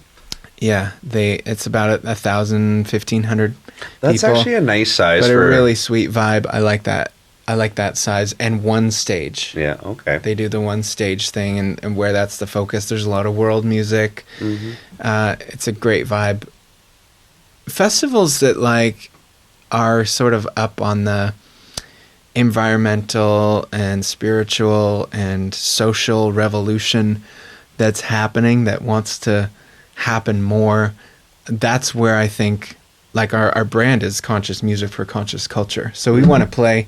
Yeah, it's about 1,500 That's people, actually a nice size, but a really sweet vibe. I like that. I like that size, and one stage. Yeah, okay. They do the one stage thing, and where that's the focus. There's a lot of world music. It's a great vibe. Festivals that like are sort of up on the environmental and spiritual and social revolution that's happening, that wants to happen more. That's where I think like our brand is conscious music for conscious culture. So we want to play.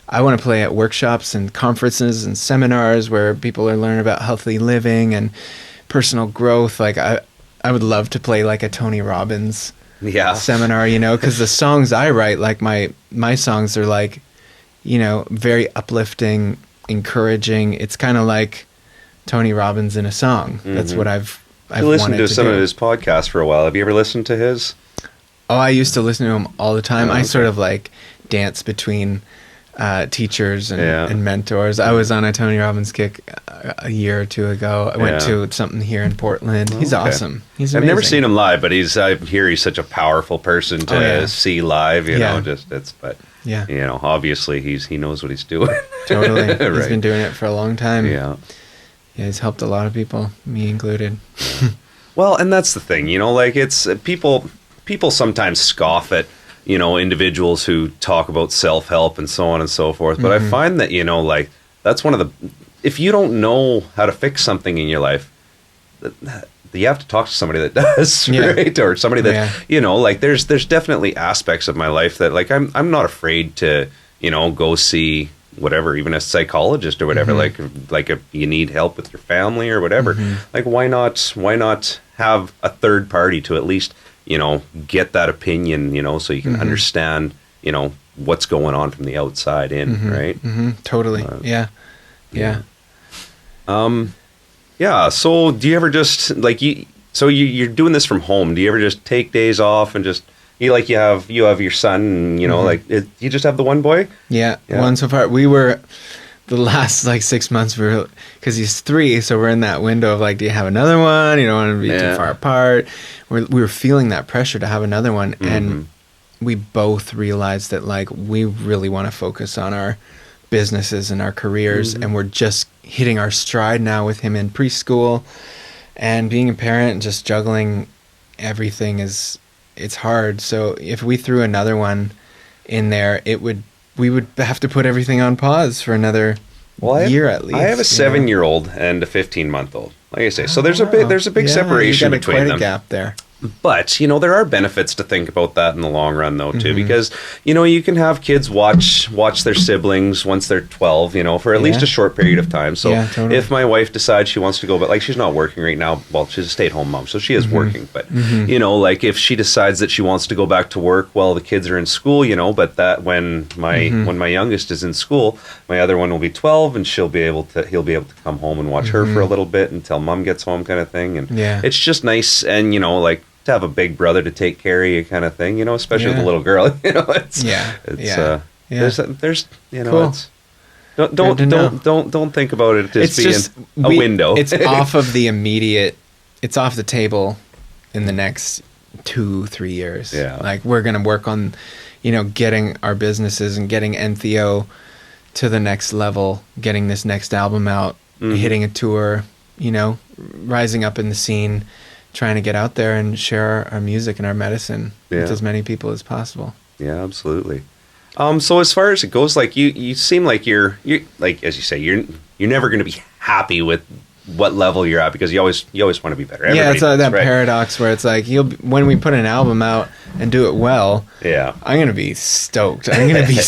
I want to play at workshops and conferences and seminars where people are learning about healthy living and personal growth. Like I would love to play like a Tony Robbins seminar, because the songs I write, like my songs are like, very uplifting, encouraging. It's kind of like Tony Robbins in a song. That's what I've listened to some of his podcasts for a while. Have you ever listened to his? Oh, I used to listen to him all the time. I sort of like dance between teachers and mentors. I was on a Tony Robbins kick a year or two ago. I went to something here in Portland. He's awesome. He's amazing. I've never seen him live, but I hear he's such a powerful person to see live. Obviously he knows what he's doing. Totally. Right. He's been doing it for a long time. Yeah. Yeah, he's helped a lot of people, me included. Well, and that's the thing, you know, like it's people sometimes scoff at, you know, individuals who talk about self-help and so on and so forth. But I find that, you know, like that's one of the, if you don't know how to fix something in your life, you have to talk to somebody that does, right? Or somebody that, you know, like there's definitely aspects of my life that like I'm not afraid to, you know, go see whatever, even a psychologist or whatever, like if you need help with your family or whatever, like why not have a third party to at least, you know, get that opinion, you know, so you can understand, you know, what's going on from the outside in, right? Totally. Yeah. So do you ever just like you're doing this from home? Do you ever just take days off and just you have your son and, you know, like you just have the one boy? Yeah. One so far. We were the last like 6 months we were, because he's 3, so we're in that window of like, do you have another one? You don't want to be too far apart. We were feeling that pressure to have another one, and we both realized that like we really want to focus on our businesses and our careers, and we're just hitting our stride now with him in preschool, and being a parent and just juggling everything it's hard. So if we threw another one in there, we would have to put everything on pause for another year at least. I have a 7-year-old and a 15-month-old. Like I say, so there's a big separation between them. Quite a gap there. But, you know, there are benefits to think about that in the long run, though, too, because, you know, you can have kids watch their siblings once they're 12, you know, for at least a short period of time. So if my wife decides she wants to go, but like she's not working right now, well, she's a stay-at-home mom, so she is working. But, you know, like if she decides that she wants to go back to work while the kids are in school, you know, but that when my youngest is in school, my other one will be 12 and he'll be able to come home and watch her for a little bit until mom gets home kind of thing. And it's just nice. And, you know, like, to have a big brother to take care of you kind of thing, you know, especially with a little girl, you know, there's, you know, cool. Don't think about it as being a window. It's off of the immediate, it's off the table in the next 2-3 years. Yeah. Like we're going to work on, you know, getting our businesses and getting Entheo to the next level, getting this next album out, hitting a tour, you know, rising up in the scene, trying to get out there and share our music and our medicine with as many people as possible. Yeah, absolutely. So as far as it goes, like you seem like you're like, as you say, you're never going to be happy with what level you're at because you always want to be better. Everybody it's that paradox where it's like when we put an album out and do it well, I'm going to be stoked. I'm going to be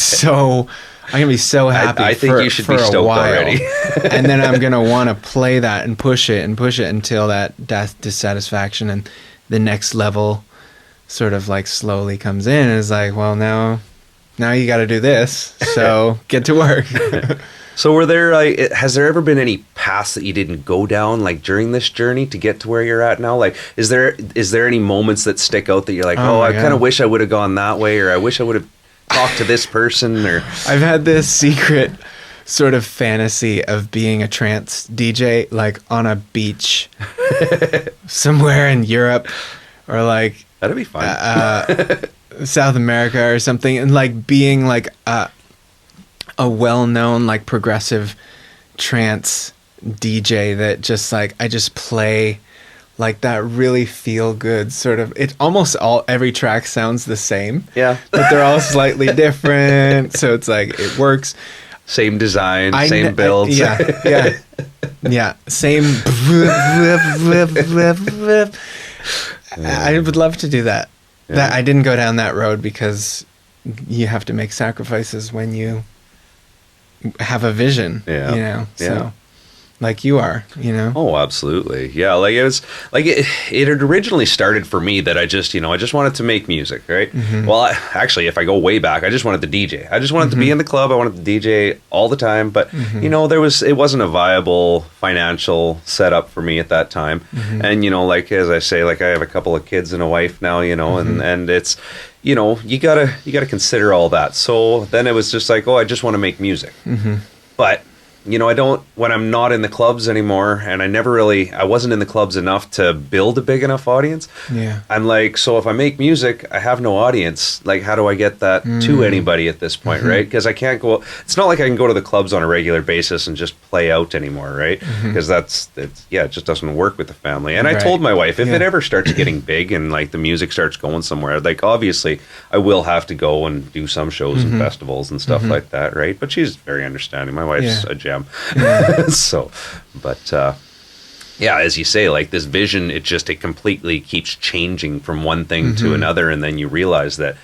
so happy. I think you should be stoked already. And then I'm going to want to play that and push it until that dissatisfaction and the next level sort of like slowly comes in. And it's like, well, now you got to do this. So get to work. So has there ever been any paths that you didn't go down like during this journey to get to where you're at now? Like, is there any moments that stick out that you're like, I kind of wish I would have gone that way, or I wish I would have talked to this person? Or I've had this secret sort of fantasy of being a trance DJ, like on a beach somewhere in Europe, or like that'd be fun. South America or something, and like being like a well-known like progressive trance DJ that just like I just play like that really feel good sort of. It almost every track sounds the same. Yeah, but they're all slightly different, so it's like it works. Same design, same builds. Yeah. Same. I would love to do that. That I didn't go down that road because you have to make sacrifices when you have a vision. Yeah. You know. So. Like you are, you know? Oh, absolutely. Yeah, like it was like it had originally started for me that I just wanted to make music, right? Well, actually, if I go way back, I just wanted to DJ. I just wanted to be in the club. I wanted to DJ all the time, but you know, it wasn't a viable financial setup for me at that time. And you know, like as I say, like I have a couple of kids and a wife now, you know, and it's, you know, you gotta consider all that. So then it was just like, I just want to make music. But I don't, when I'm not in the clubs anymore, and I wasn't in the clubs enough to build a big enough audience. Yeah. I'm like, so if I make music, I have no audience. Like, how do I get that to anybody at this point, right? Because I can't go, it's not like I can go to the clubs on a regular basis and just play out anymore, right? Because it just doesn't work with the family. And I told my wife, if it ever starts getting big and like the music starts going somewhere, like obviously I will have to go and do some shows and festivals and stuff like that, right? But she's very understanding. My wife's a gem. So, but as you say, like this vision, it completely keeps changing from one thing to another, and then you realize that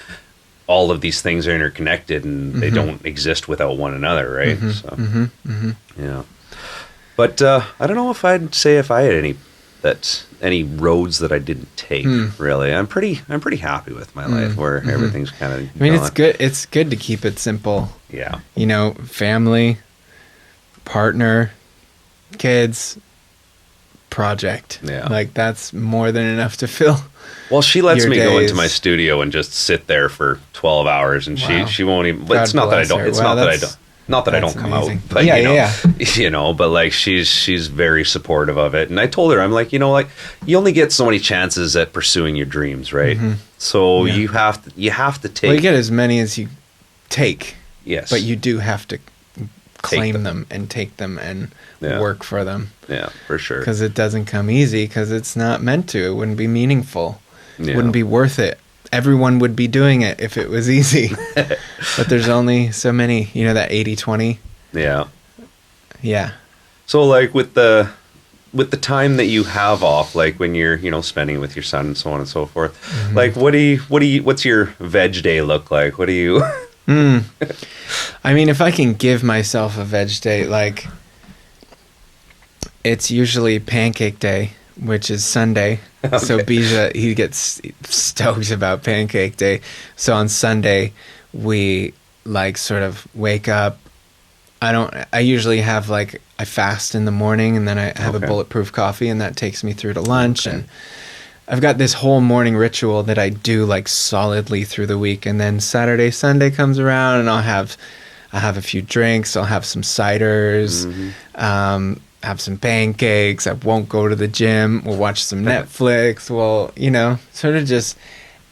all of these things are interconnected and they don't exist without one another, right? So, yeah. But I don't know if I'd say if I had any roads that I didn't take. Really, I'm pretty happy with my life where everything's kind of. I mean, it's good. It's good to keep it simple. Yeah. Family, partner, kids, project. Yeah. Like that's more than enough to fill. Well, she lets me go into my studio and just sit there for 12 hours, and she won't even. But it's not that I don't. It's not that I don't. Not that I don't come out, but but like she's very supportive of it. And I told her, I'm like, you only get so many chances at pursuing your dreams, right? So you have to take. Well, you get as many as you take. Yes. But you do have to claim them and take them and work for them. Yeah, for sure. Because it doesn't come easy, because it's not meant to. It wouldn't be meaningful. It wouldn't be worth it. Everyone would be doing it if it was easy. But there's only so many, that 80-20. Yeah. Yeah. So like with the time that you have off, like when you're, spending with your son and so on and so forth, like what's your veg day look like? What do you I mean, if I can give myself a veg day, like it's usually pancake day, which is Sunday. Okay. So Bija, he gets stoked about pancake day. So on Sunday, we like sort of wake up. I usually have I fast in the morning, and then I have a bulletproof coffee, and that takes me through to lunch. And I've got this whole morning ritual that I do solidly through the week. And then Saturday, Sunday comes around, and I'll have a few drinks. I'll have some ciders, have some pancakes. I won't go to the gym. We'll watch some Netflix. We'll, sort of just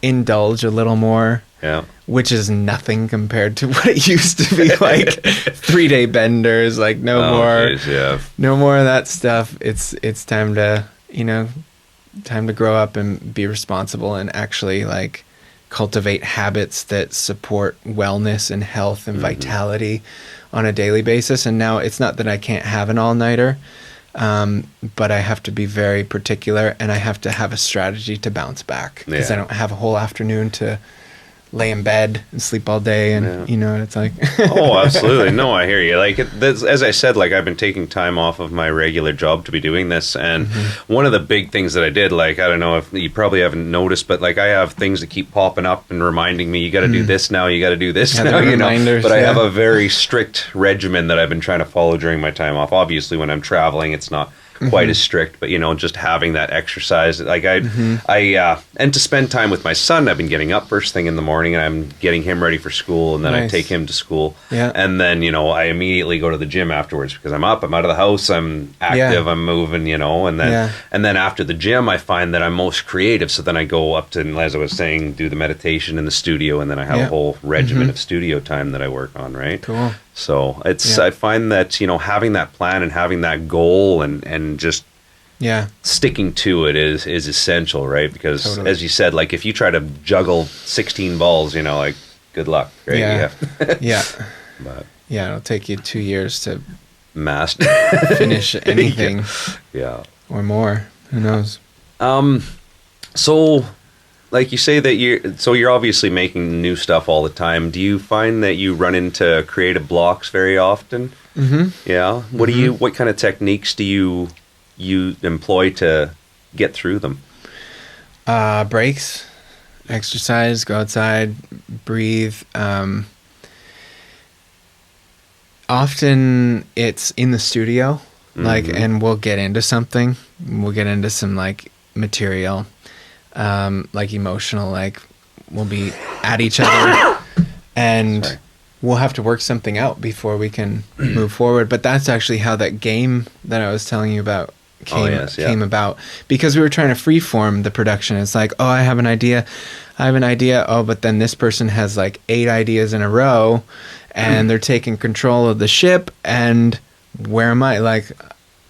indulge a little more. Yeah. Which is nothing compared to what it used to be like. 3-day benders, no more of that stuff. It's time to, time to grow up and be responsible and actually cultivate habits that support wellness and health and vitality on a daily basis. And now it's not that I can't have an all-nighter, but I have to be very particular, and I have to have a strategy to bounce back, because I don't have a whole afternoon to lay in bed and sleep all day, and it's like oh, absolutely. No, I hear you. As I said, I've been taking time off of my regular job to be doing this, and one of the big things that I did, I don't know if you probably haven't noticed, but I have things that keep popping up and reminding me, you got to do this now, you got to do this now, but I have a very strict regimen that I've been trying to follow during my time off. Obviously, when I'm traveling, it's not quite as strict, but just having that exercise, and to spend time with my son. I've been getting up first thing in the morning, and I'm getting him ready for school, and then I take him to school, and then I immediately go to the gym afterwards, because I'm up, I'm out of the house, I'm active, I'm moving, and then after the gym, I find that I'm most creative. So then I go up to, as I was saying, do the meditation in the studio, and then I have a whole regimen of studio time that I work on. Right. Cool. So I find that having that plan and having that goal and just sticking to it is essential, right? Because as you said, if you try to juggle 16 balls, good luck, right? Yeah. But it'll take you 2 years to master finish anything. Or more. Who knows? So you say that you're obviously making new stuff all the time. Do you find that you run into creative blocks very often? Yeah. What kind of techniques do you employ to get through them? Breaks, exercise, go outside, breathe. Often it's in the studio, and we'll get into something. We'll get into some material. Emotional, we'll be at each other and we'll have to work something out before we can move forward. But that's actually how that game that I was telling you about came about, because we were trying to freeform the production. It's like, oh, I have an idea. Oh, but then this person has like 8 ideas in a row, and they're taking control of the ship, and where am I? Like,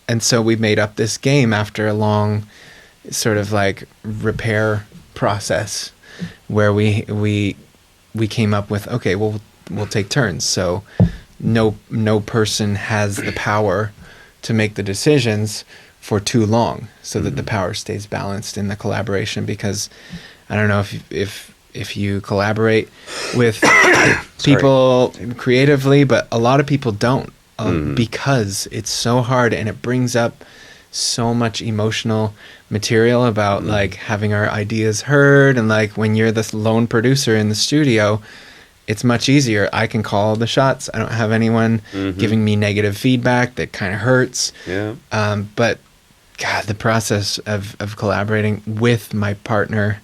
and so we made up this game after a long sort of like repair process where we came up with, okay, well, we'll take turns. So no person has the power to make the decisions for too long, so that the power stays balanced in the collaboration. Because I don't know if you collaborate with people creatively, but a lot of people don't, because it's so hard, and it brings up so much emotional material about like having our ideas heard. And like when you're the lone producer in the studio, it's much easier. I can call the shots. I don't have anyone giving me negative feedback that kind of hurts. Yeah. But God, the process of collaborating with my partner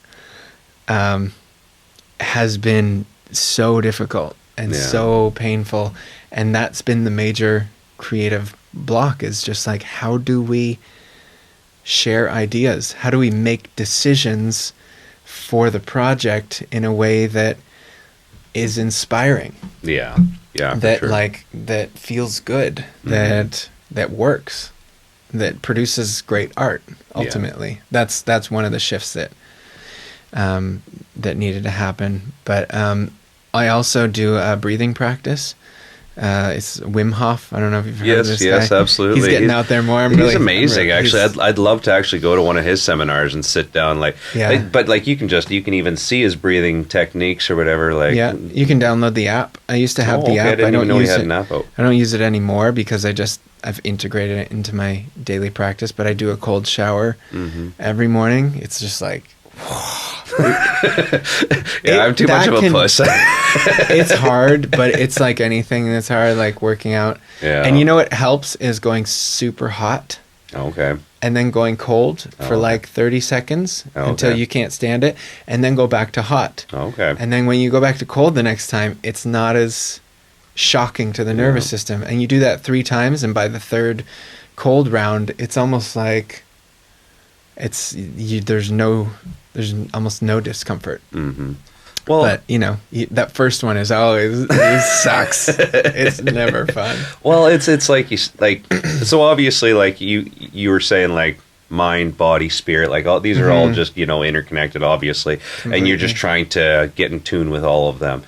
has been so difficult and so painful. And that's been the major creative block, is just like, how do we share ideas? How do we make decisions for the project in a way that is inspiring? Yeah. That that feels good, that works, that produces great art. Ultimately, that's one of the shifts that needed to happen. But I also do a breathing practice. It's Wim Hof. I don't know if you've heard of this guy. Yes, absolutely. He's getting out there more. He's amazing, actually. I'd love to actually go to one of his seminars and sit down. But like you can even see his breathing techniques or whatever. Like, yeah, you can download the app. I used to have the app. I didn't even know he had an app out. I don't use it anymore because I've integrated it into my daily practice. But I do a cold shower every morning. It's just like, I'm too much of a puss. It's hard, but it's like anything that's hard, like working out. Yeah. And you know what helps is going super hot. Okay. And then going cold for like 30 seconds until you can't stand it, and then go back to hot. Okay. And then when you go back to cold the next time, it's not as shocking to the nervous system. And you do that 3 times, and by the 3rd cold round, it's almost like there's almost no discomfort. Well, but that first one is always, it sucks. It's never fun. Well, it's like so obviously, like you were saying, like mind, body, spirit, like all these are all just interconnected, obviously. Completely. And you're just trying to get in tune with all of them.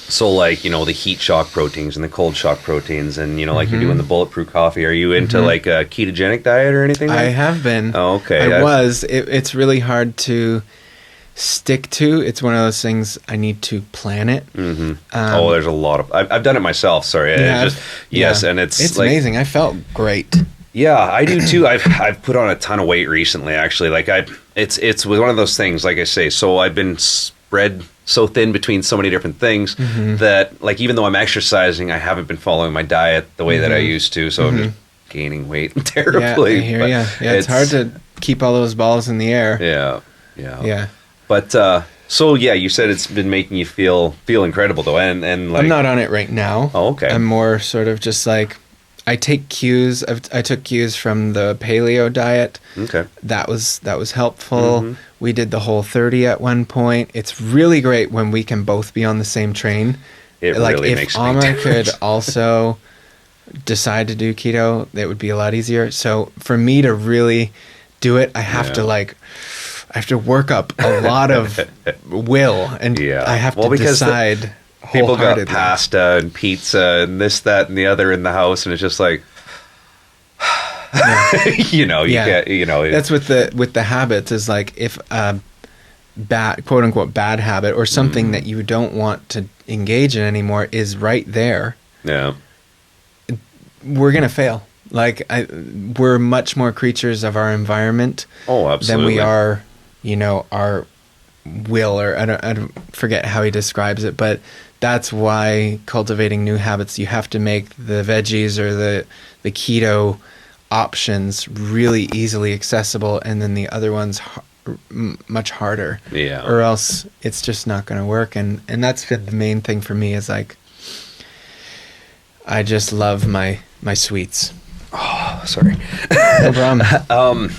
So like, the heat shock proteins and the cold shock proteins, and like you're doing the bulletproof coffee. Are you into like a ketogenic diet or anything? I have been. Oh, okay. It's really hard to stick to. It's one of those things I need to plan it. There's a lot of I've done it myself. Sorry. And it's like, amazing. I felt great. Yeah, I do too. I've put on a ton of weight recently, actually. Like it's one of those things, like I say. So I've been spread so thin between so many different things that, like, even though I'm exercising, I haven't been following my diet the way that I used to. So I'm just gaining weight terribly. Yeah, I hear you. Yeah, it's hard to keep all those balls in the air. Yeah. But so yeah, you said it's been making you feel incredible though, and like, I'm not on it right now. Oh, okay. I'm more sort of just like, I take cues. I took cues from the paleo diet. Okay. That was helpful. We did the Whole30 at one point. It's really great when we can both be on the same train. It like, really makes if Amma could also decide to do keto, that would be a lot easier. So for me to really do it, I have to work up a lot of will, and I have to decide. People got pasta and pizza and this, that, and the other in the house, and it's just like, you get, That's with the habits, is like, if a bad, quote unquote, bad habit or something that you don't want to engage in anymore is right there. Yeah, we're gonna fail. Like, we're much more creatures of our environment. Oh, absolutely. Than we are, our will, or I don't forget how he describes it, but that's why cultivating new habits, you have to make the veggies or the keto options really easily accessible, and then the other ones much harder. Yeah. Or else it's just not going to work. And that's been the main thing for me is like, I just love my sweets. Oh, sorry. No problem.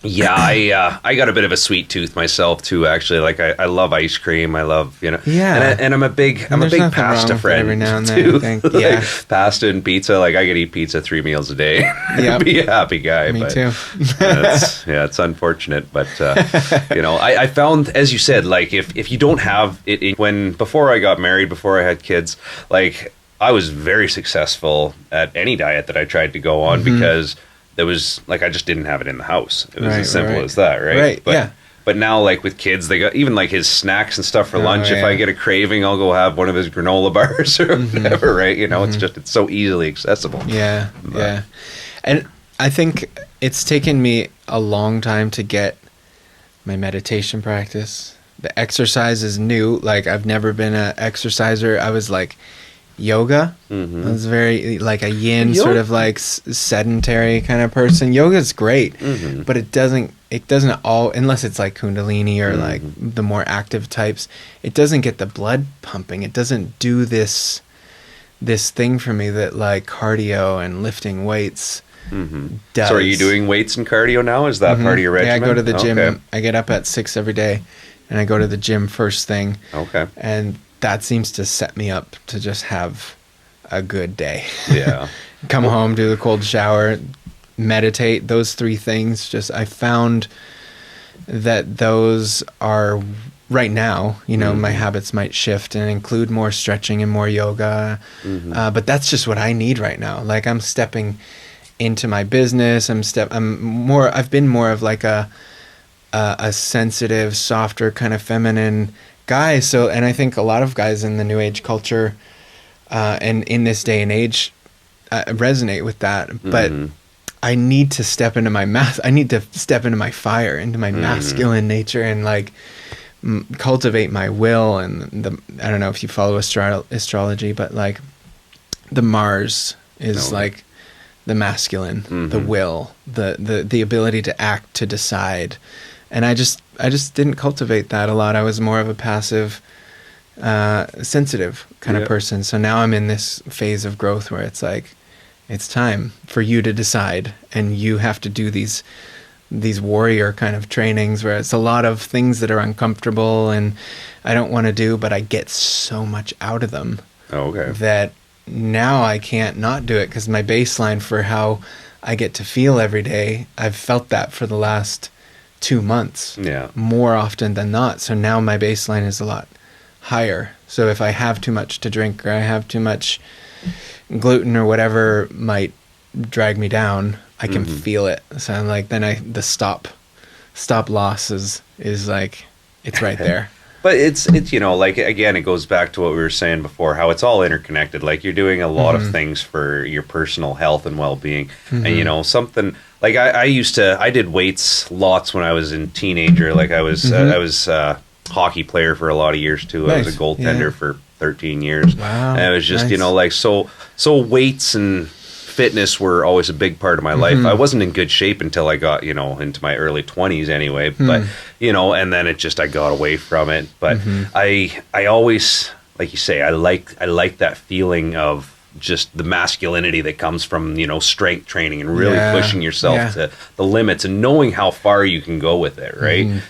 Yeah, I got a bit of a sweet tooth myself too. Actually, like I love ice cream. I love Yeah, and I'm a big pasta friend every now and then, too. I think. Like, yeah, pasta and pizza. Like I could eat pizza 3 meals a day. Yeah, Be a happy guy. Me but too. it's unfortunate, but I found, as you said, like if you don't have it, before I got married, before I had kids, like I was very successful at any diet that I tried to go on because there was like I just didn't have it in the house. It was as simple as that, right? Right. But, But now, like with kids, they got even like his snacks and stuff for lunch. Yeah. If I get a craving, I'll go have one of his granola bars or whatever, right? It's so easily accessible. Yeah, yeah. And I think it's taken me a long time to get my meditation practice. The exercise is new. Like I've never been an exerciser. I was like yoga. I was very like a yin sort of like sedentary kind of person. Yoga's great, but it doesn't all, unless it's like Kundalini or like the more active types, it doesn't get the blood pumping. It doesn't do this thing for me that like cardio and lifting weights does. So are you doing weights and cardio now? Is that part of your regimen? Yeah, I go to the gym. Okay. I get up at 6 every day and I go to the gym first thing. Okay. And that seems to set me up to just have a good day. Yeah. Come home, do the cold shower, meditate. Those 3 things, just I found that those are right now, my habits might shift and include more stretching and more yoga. But that's just what I need right now. Like I'm stepping into my business. I've been more of like a sensitive, softer kind of feminine guy. So, and I think a lot of guys in the new age culture, and in this day and age, resonate with that. But I need to step into my I need to step into my fire, into my masculine nature, and like cultivate my will. And I don't know if you follow astrology, but like the Mars is like the masculine, the will, the ability to act, to decide. And I just didn't cultivate that a lot. I was more of a passive, sensitive kind of person. So now I'm in this phase of growth where it's like, it's time for you to decide, and you have to do these warrior kind of trainings where it's a lot of things that are uncomfortable and I don't want to do, but I get so much out of them. That now I can't not do it, because my baseline for how I get to feel every day, I've felt that for the last 2 months, more often than not. So now my baseline is a lot higher. So if I have too much to drink, or I have too much gluten or whatever might drag me down, I can feel it. So I'm like, then the stop loss is like, it's right there. But it's like, again, it goes back to what we were saying before, how it's all interconnected. Like you're doing a lot of things for your personal health and well-being. And something like I did weights lots when I was a teenager. Like I was a hockey player for a lot of years too. Nice. I was a goaltender for 13 years. Wow. And it was just, like so weights and fitness were always a big part of my life. I wasn't in good shape until I got, into my early 20s anyway, but and then I got away from it. But I always, like you say, I like that feeling of just the masculinity that comes from, strength training and really pushing yourself to the limits and knowing how far you can go with it, right?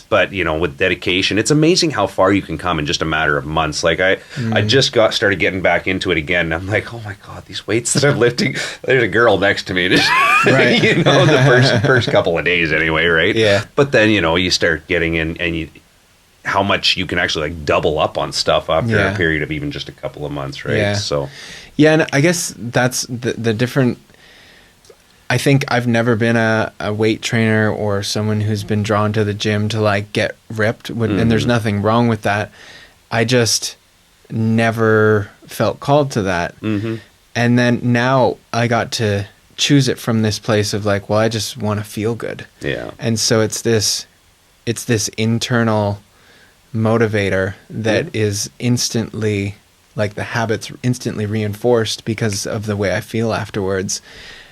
But with dedication, it's amazing how far you can come in just a matter of months. Like I just started getting back into it again. I'm like, oh my God, these weights that I'm lifting, there's a girl next to me. Right. The first couple of days anyway, right? Yeah. But then, you start getting in and how much you can actually like double up on stuff after a period of even just a couple of months, right? Yeah. So and I guess that's the different. I think I've never been a weight trainer or someone who's been drawn to the gym to like get ripped, and there's nothing wrong with that. I just never felt called to that. And then now I got to choose it from this place of like, well, I just want to feel good. Yeah. And so it's this internal motivator that is instantly, like the habits instantly reinforced because of the way I feel afterwards.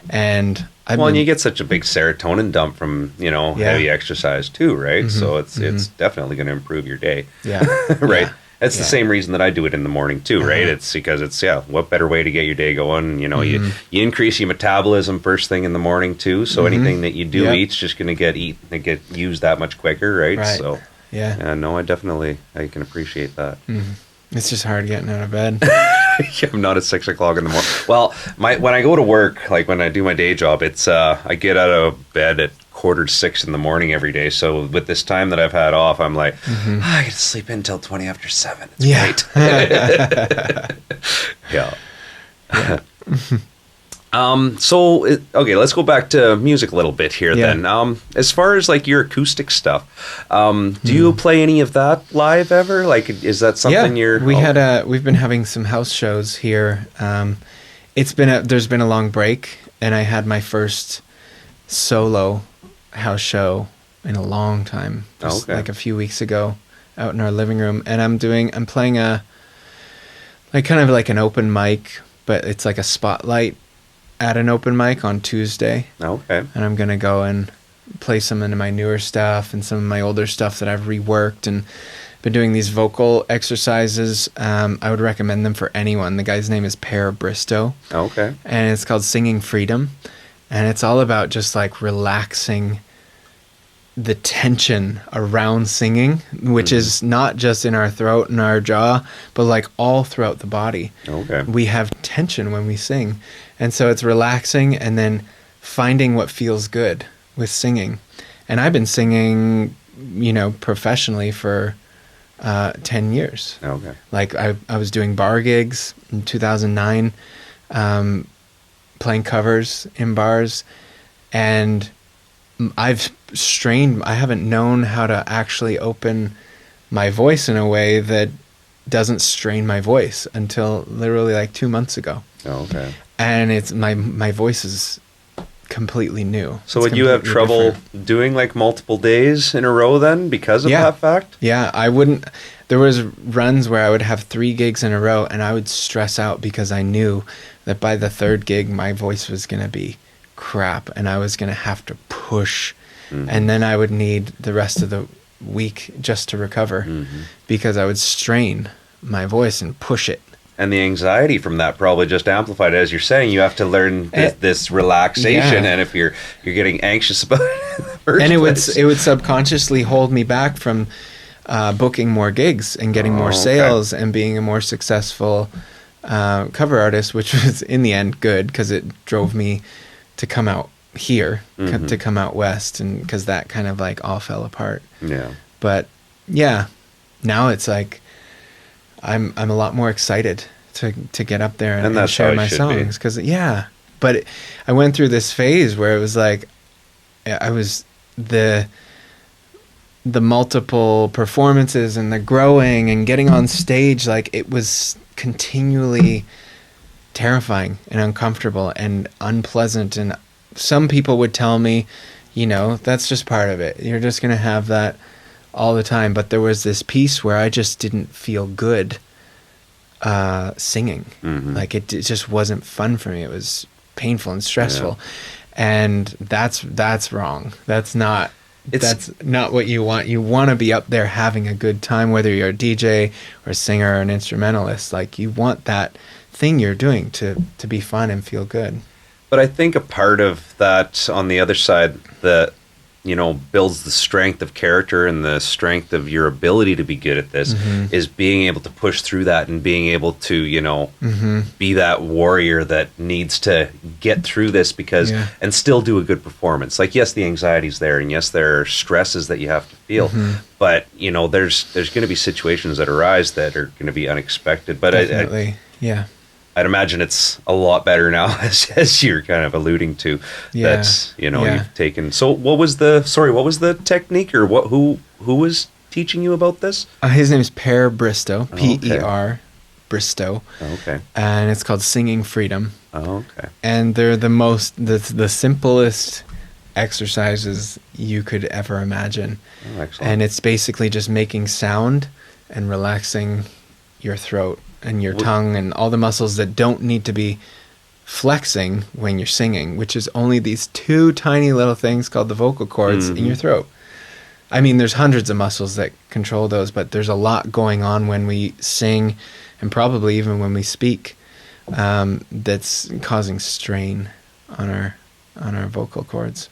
And and you get such a big serotonin dump from, heavy exercise too, right? Mm-hmm. So it's definitely going to improve your day. Yeah. Right. Yeah. It's the same reason that I do it in the morning too, right? It's because what better way to get your day going? You increase your metabolism first thing in the morning too. So anything that you do eat's just going to get used that much quicker, right? So no, I can appreciate that. Mm-hmm. It's just hard getting out of bed. I'm not at 6 o'clock in the morning. Well, when I go to work, like when I do my day job, it's I get out of bed at 5:45 in the morning every day. So with this time that I've had off, I'm like, I get to sleep in until 20 after 7. It's great. Yeah. Let's go back to music a little bit here then. As far as like your acoustic stuff, do you play any of that live ever? Like, is that something we've been having some house shows here. There's been a long break, and I had my first solo house show in a long time, like a few weeks ago, out in our living room. And I'm playing kind of like an open mic, but it's like a spotlight at an open mic on Tuesday. Okay. And I'm going to go and play some of my newer stuff and some of my older stuff that I've reworked, and been doing these vocal exercises. I would recommend them for anyone. The guy's name is Per Bristow. Okay. And it's called Singing Freedom. And it's all about just like relaxing the tension around singing, which is not just in our throat and our jaw, but like all throughout the body. Okay. We have tension when we sing. And so it's relaxing and then finding what feels good with singing. And I've been singing, professionally for 10 years. Okay. Like I was doing bar gigs in 2009, playing covers in bars, and I haven't known how to actually open my voice in a way that doesn't strain my voice until literally like 2 months ago. Okay. And it's my voice is completely new. So would you have trouble doing like multiple days in a row then because of that fact? Yeah, I wouldn't. There was runs where I would have 3 gigs in a row, and I would stress out because I knew that by the 3rd gig, my voice was going to be crap, and I was going to have to push, and then I would need the rest of the week just to recover, because I would strain my voice and push it. And the anxiety from that probably just amplified. As you're saying, you have to learn this relaxation, and if you're getting anxious about it in the first place. It would subconsciously hold me back from booking more gigs and getting more sales and being a more successful cover artist, which was in the end good because it drove me to come out here, to come out west, and because that kind of like all fell apart. Yeah. But yeah, now it's like I'm a lot more excited to get up there and share my songs, because but I went through this phase where it was like I was the multiple performances and the growing and getting on stage, like it was continually terrifying and uncomfortable and unpleasant. And some people would tell me, that's just part of it. You're just going to have that all the time. But there was this piece where I just didn't feel good singing. Like it just wasn't fun for me. It was painful and stressful. And that's wrong. That's not what you want. You want to be up there having a good time, whether you're a DJ or a singer or an instrumentalist. Like you want that thing you're doing to be fun and feel good. But I think a part of that on the other side that builds the strength of character and the strength of your ability to be good at this is being able to push through that and being able to be that warrior that needs to get through this and still do a good performance. Like, yes, the anxiety's there, and yes, there are stresses that you have to feel, but there's going to be situations that arise that are going to be unexpected. But definitely. I'd imagine it's a lot better now, as you're kind of alluding to. That you've taken. So what was the technique, or who was teaching you about this? His name is Per Bristow, Per Bristow. Okay. And it's called Singing Freedom. Okay. And they're the simplest exercises you could ever imagine. Oh, excellent. And it's basically just making sound and relaxing your throat and your tongue and all the muscles that don't need to be flexing when you're singing, which is only these two tiny little things called the vocal cords in your throat. I mean, there's hundreds of muscles that control those, but there's a lot going on when we sing, and probably even when we speak, that's causing strain on our vocal cords.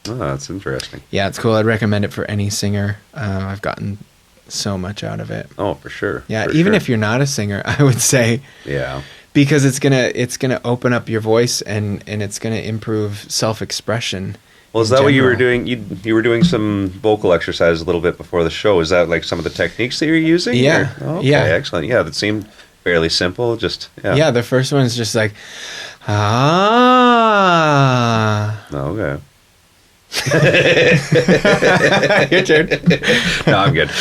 Oh, that's interesting. Yeah, it's cool. I'd recommend it for any singer. I've gotten so much out of it. Oh, for sure. Yeah, for even sure. if you're not a singer, I would say. Yeah. Because it's gonna open up your voice, and it's gonna improve self-expression. Well, is that what you were doing? You were doing some vocal exercises a little bit before the show. Is that like some of the techniques that you're using? Yeah. Or? Okay, yeah. Excellent. Yeah, that seemed fairly simple. Just Yeah, the first one is just like, ah. Okay. Your turn. No, I'm good.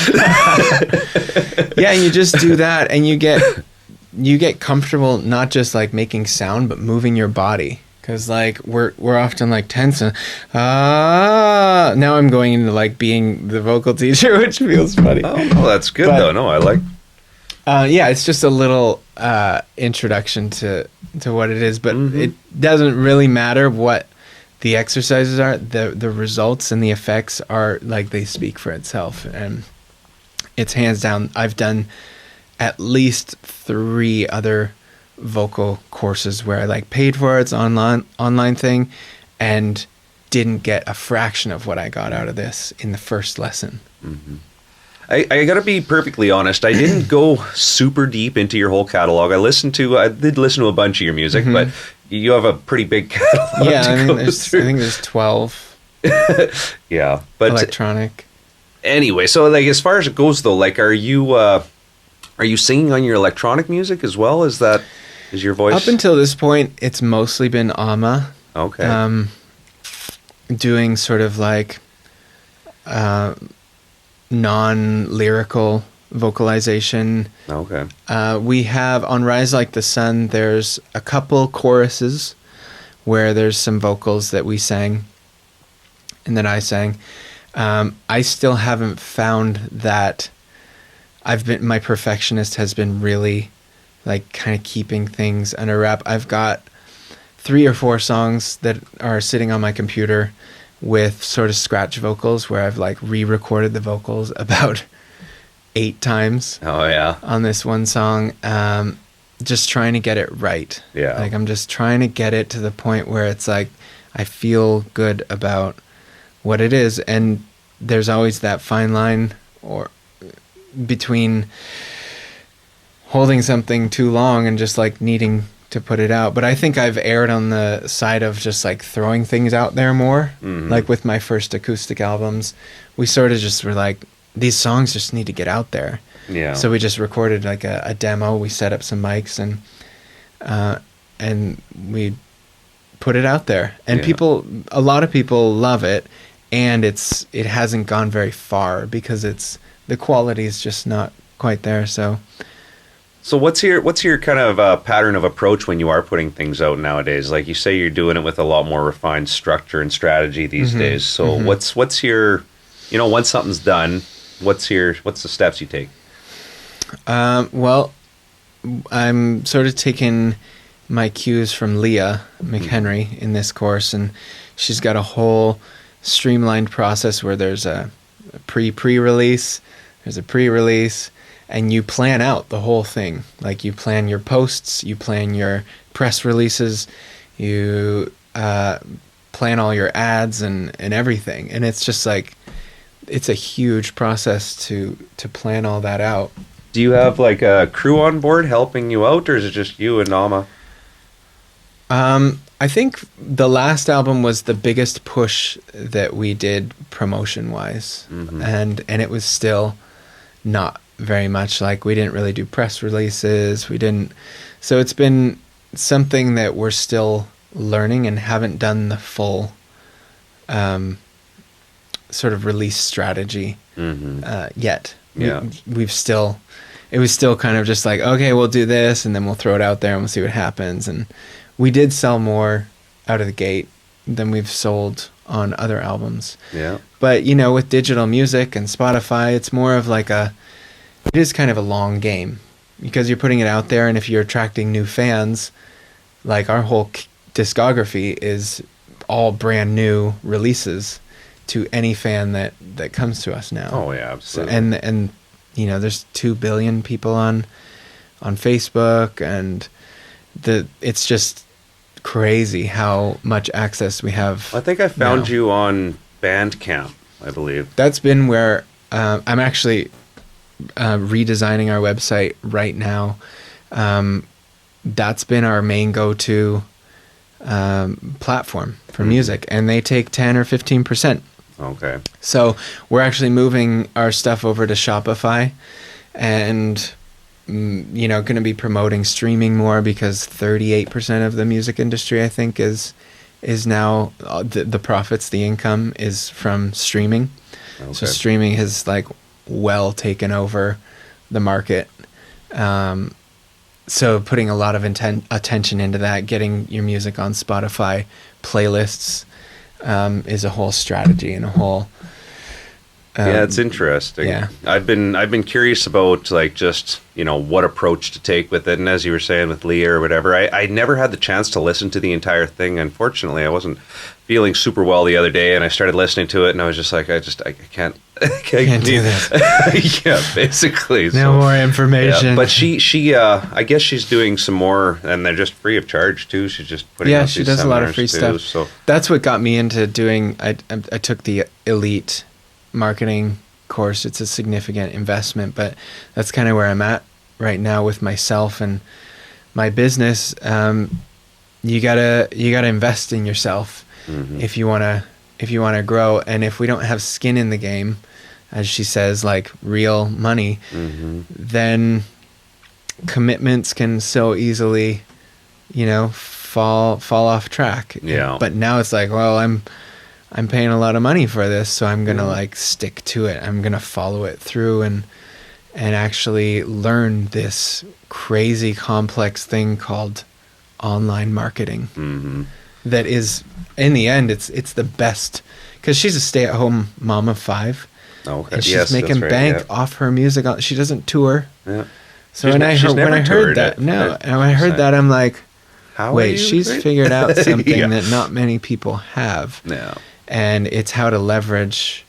Yeah, and you just do that, and you get comfortable not just like making sound, but moving your body. Because like we're often like tense and now I'm going into like being the vocal teacher, which feels funny. Oh, no, that's good though. No, I like. Yeah, it's just a little introduction to what it is, but it doesn't really matter what the exercises are. The results and the effects are like they speak for itself, and it's hands down. I've done at least 3 other vocal courses where I like paid for it. It's online thing, and didn't get a fraction of what I got out of this in the first lesson. I gotta be perfectly honest. I didn't go super deep into your whole catalog. I did listen to a bunch of your music, but you have a pretty big catalog. Yeah, I think there's 12. Yeah, but electronic. Anyway, so like as far as it goes though, like are you singing on your electronic music as well? Is your voice? Up until this point, it's mostly been Amma. Okay. Doing sort of like non-lyrical vocalization. Okay. We have on Rise Like the Sun, there's a couple choruses where there's some vocals that we sang and that I sang. I still haven't found that. My perfectionist has been really like kind of keeping things under wrap. I've got 3 or 4 songs that are sitting on my computer with sort of scratch vocals where I've like re-recorded the vocals about 8 times. Oh yeah. On this one song, just trying to get it right. Yeah. Like I'm just trying to get it to the point where it's like I feel good about what it is, and there's always that fine line or between holding something too long and just like needing to put it out. But I think I've erred on the side of just like throwing things out there more. Like with my first acoustic albums, we sort of just were like, these songs just need to get out there. Yeah. So we just recorded like a demo. We set up some mics and we put it out there, and a lot of people love it, and it hasn't gone very far because the quality is just not quite there. So what's your kind of pattern of approach when you are putting things out nowadays? Like you say, you're doing it with a lot more refined structure and strategy these days. So what's your, once something's done, what's the steps you take? Well, I'm sort of taking my cues from Leah McHenry in this course, and she's got a whole streamlined process where there's a pre-release, there's a pre-release, and you plan out the whole thing. Like you plan your posts, you plan your press releases, you plan all your ads and everything. And it's just like, it's a huge process to plan all that out. Do you have like a crew on board helping you out, or is it just you and Nama? I think the last album was the biggest push that we did promotion-wise, and it was still not very much. Like we didn't really do press releases. So it's been something that we're still learning and haven't done the full sort of release strategy yet. Yeah. It was still kind of just like, okay, we'll do this and then we'll throw it out there and we'll see what happens. And we did sell more out of the gate than we've sold on other albums. Yeah. But, with digital music and Spotify, it's more of like it is kind of a long game because you're putting it out there, and if you're attracting new fans, like our whole discography is all brand new releases to any fan that comes to us now. Oh yeah, absolutely. So, and you know, there's 2 billion people on Facebook, and it's just crazy how much access we have. I think I found now. you on Bandcamp, I believe. That's been where I'm actually redesigning our website right now. That's been our main go-to platform for music, and they take 10 or 15%. Okay. So we're actually moving our stuff over to Shopify, and you know, going to be promoting streaming more, because 38% of the music industry, I think, is now the profits, the income is from streaming. Okay. So streaming has like well taken over the market. So putting a lot of attention into that, getting your music on Spotify playlists, is a whole strategy and a whole. Yeah, it's interesting. Yeah. I've been curious about, like, just, you know, what approach to take with it. And as you were saying with Leah or whatever, I never had the chance to listen to the entire thing. Unfortunately, I wasn't feeling super well the other day, and I started listening to it, and I was just like, I can't do this. Yeah, basically. No more information. Yeah. But she I guess she's doing some more, and they're just free of charge too. She's just putting out she these does a lot of seminars free too, stuff. so That's what got me into doing. I took the Elite marketing course. It's a significant investment, but that's kind of where I'm at right now with myself and my business. You gotta invest in yourself if you wanna grow. And if we don't have skin in the game, as she says, like real money, then commitments can so easily, you know, fall off track. Yeah. But now it's like, well, I'm paying a lot of money for this, so I'm gonna like stick to it. I'm gonna follow it through and actually learn this crazy complex thing called online marketing. That is, in the end, it's the best, because she's a stay-at-home mom of 5. Okay. And she's making bank off her music. She doesn't tour. Yeah. So when I heard that, I'm like, wait, she's figured out something that not many people have. Yeah. And it's how to leverage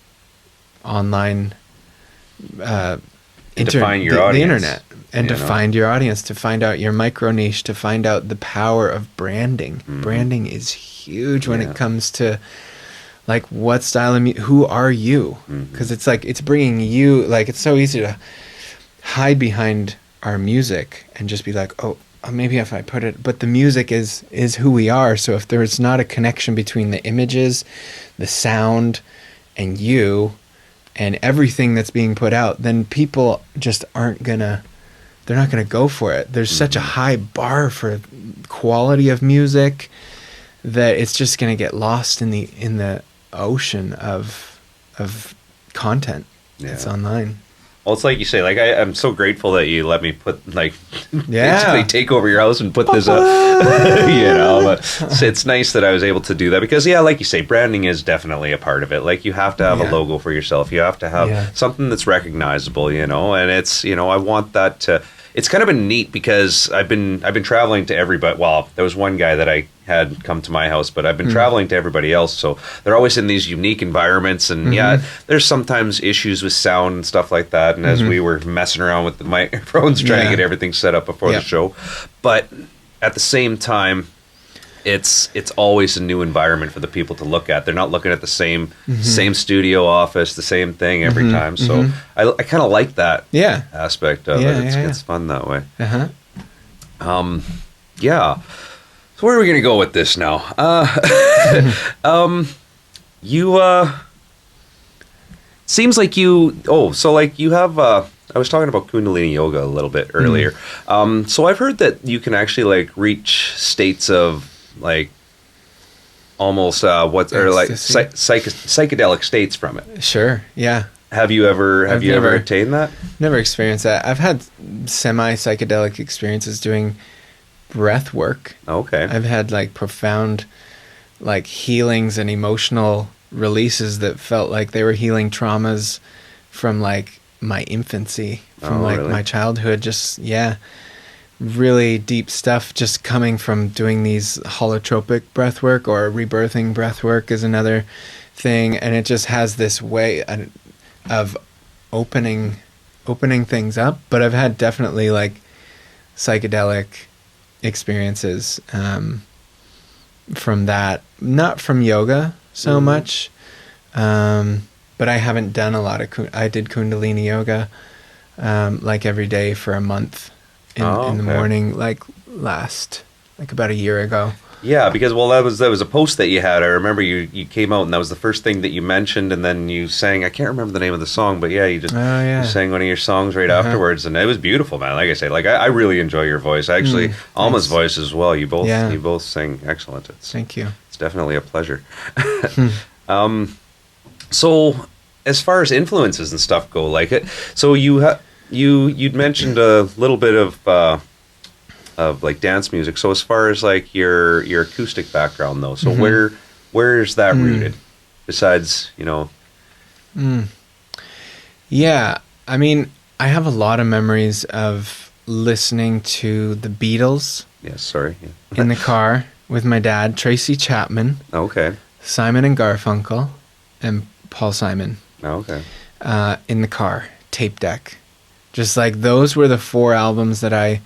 online to find your audience. The internet, and to find your audience, to find out your micro niche, to find out the power of branding. Branding is huge when it comes to, like, what style of music, who are you? Because it's like, it's bringing you, like, it's so easy to hide behind our music and just be like, oh, maybe if I put it, but the music is who we are. So if there's not a connection between the images, the sound, and you, and everything that's being put out, then people just they're not gonna go for it. There's such a high bar for quality of music that it's just gonna get lost in the ocean of content that's online. Well, it's like you say, like, I'm so grateful that you let me put, like, Yeah. basically take over your house and put this up, you know, but it's nice that I was able to do that because, yeah, like you say, branding is definitely a part of it. Like, you have to have a logo for yourself. You have to have something that's recognizable, you know, and it's, you know, I want that to, it's kind of been neat because I've been traveling to everybody. Well, there was one guy that I had come to my house, but I've been traveling to everybody else. So they're always in these unique environments. And yeah, there's sometimes issues with sound and stuff like that. And as we were messing around with the microphones, trying to get everything set up before the show. But at the same time, it's always a new environment for the people to look at. They're not looking at the same studio office, the same thing every time. So I kind of like that aspect of it. It's fun that way. Yeah. So where are we going to go with this now? You seems like you. Oh, so like you have. I was talking about Kundalini yoga a little bit earlier. So I've heard that you can actually like reach states of like almost psychedelic states from it. Sure. Yeah. Have you ever attained that? Never experienced that. I've had semi psychedelic experiences doing breath work. Okay. I've had like profound like healings and emotional releases that felt like they were healing traumas from like my infancy, from my childhood. Just really deep stuff just coming from doing these holotropic breath work, or rebirthing breath work is another thing. And it just has this way of opening things up. But I've had definitely like psychedelic experiences from that, not from yoga so much, but I haven't done a lot of I did Kundalini yoga like every day for a month in the morning, like about a year ago. Yeah, because that was a post that you had. I remember you came out and that was the first thing that you mentioned, and then you sang. I can't remember the name of the song, but yeah, you just you sang one of your songs right afterwards, and it was beautiful, man. Like I say, like I really enjoy your voice. Actually, Alma's voice as well. You both sing excellent. Thank you. It's definitely a pleasure. So as far as influences and stuff go, like it. So you'd mentioned a little bit of like dance music. So as far as like your acoustic background though, so where is that rooted besides, you know? Yeah, I mean, I have a lot of memories of listening to the Beatles. Yes, sorry. Yeah. In the car with my dad, Tracy Chapman. Okay. Simon and Garfunkel and Paul Simon. Okay. In the car, tape deck. Just like those were the 4 albums that I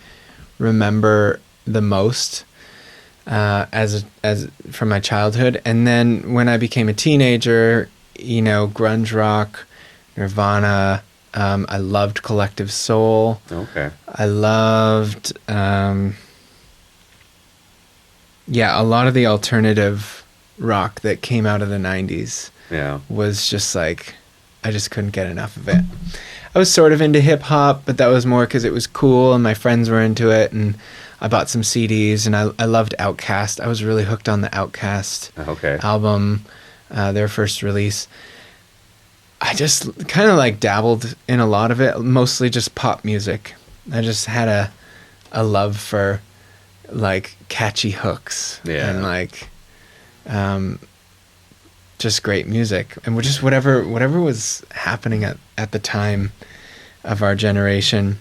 remember the most as from my childhood. And then when I became a teenager, you know, grunge rock, Nirvana, I loved Collective Soul. Okay. I loved a lot of the alternative rock that came out of the 90s. Yeah. Was just like, I just couldn't get enough of it. I was sort of into hip hop, but that was more because it was cool and my friends were into it, and I bought some CDs, and I loved Outkast. I was really hooked on the Outkast album, their first release. I just kind of like dabbled in a lot of it, mostly just pop music. I just had a love for like catchy hooks and like just great music, and just whatever was happening at the time of our generation.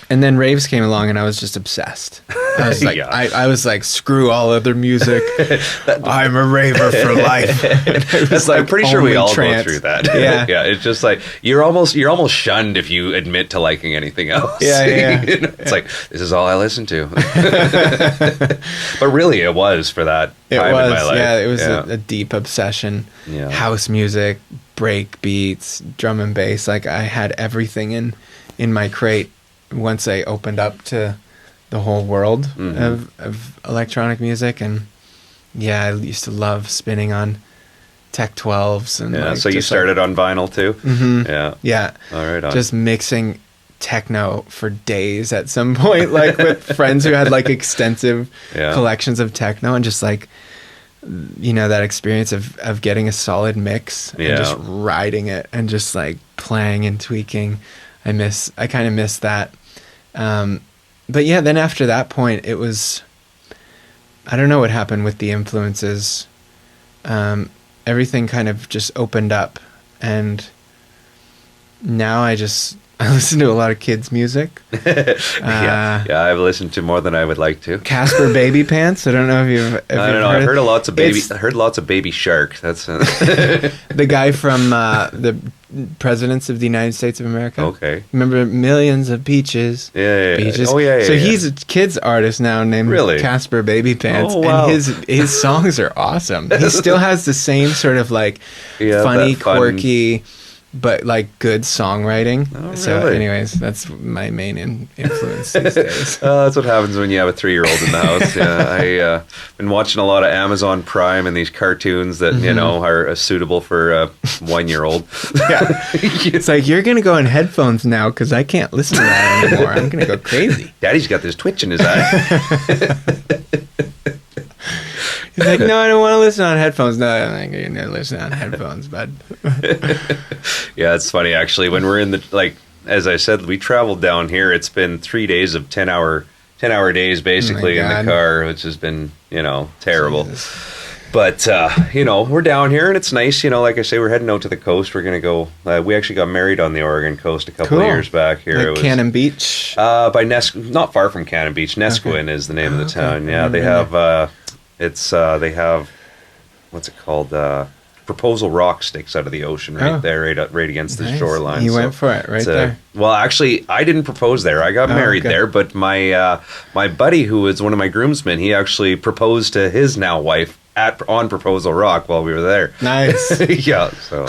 And then raves came along, and I was just obsessed. I was like, I was like, screw all other music. I'm a raver for life. I'm pretty sure we all go through that. Yeah, yeah. It's just like you're almost shunned if you admit to liking anything else. Yeah. You know, it's like, this is all I listen to. But really, it was for that time in my life. Yeah, it was a deep obsession. Yeah. House music, break beats, drum and bass. Like I had everything in my crate once I opened up to the whole world of electronic music. And I used to love spinning on Tech 12s. And so you started on vinyl too? Yeah. All right. Just mixing techno for days at some point, like with friends who had like extensive collections of techno, and just like, you know, that experience of getting a solid mix and just riding it and just like playing and tweaking. I kind of miss that. But yeah, then after that point, it was, I don't know what happened with the influences. Everything kind of just opened up, and now I listen to a lot of kids' music. I've listened to more than I would like to. Casper Baby Pants. I don't know if you've. I've heard lots of Baby Shark. That's the guy from the Presidents of the United States of America. Okay. Remember Millions of Peaches? Yeah. Peaches. Oh yeah. So he's a kids artist now named Casper Baby Pants. Oh, wow. And his songs are awesome. He still has the same sort of like funny, quirky, but like good songwriting. Oh, really? So anyways, that's my main influence these days. That's what happens when you have a 3-year-old in the house. I've been watching a lot of Amazon Prime and these cartoons that you know are suitable for a 1-year-old. It's like, you're gonna go in headphones now because I can't listen to that anymore. I'm gonna go crazy. Daddy's got this twitch in his eye. He's like, no, I don't want to listen on headphones. No, I'm like, you're gonna listen on headphones, bud. Yeah, it's funny actually. When we're in the, like, as I said, we traveled down here. It's been 3 days of 10-hour days basically in the car, which has been, you know, terrible. But, we're down here and it's nice. Like I say, we're heading out to the coast. We're going to go. We actually got married on the Oregon coast a couple of years back here. Like it was, Cannon Beach? By not far from Cannon Beach. Nesquin is the name of the town. Yeah, they have, they have, what's it called? Proposal Rock sticks out of the ocean there, right against the shoreline. He went for it there. Well, actually, I didn't propose there. I got married there, but my buddy, who was one of my groomsmen, he actually proposed to his now wife on Proposal Rock while we were there. Nice. Yeah. So,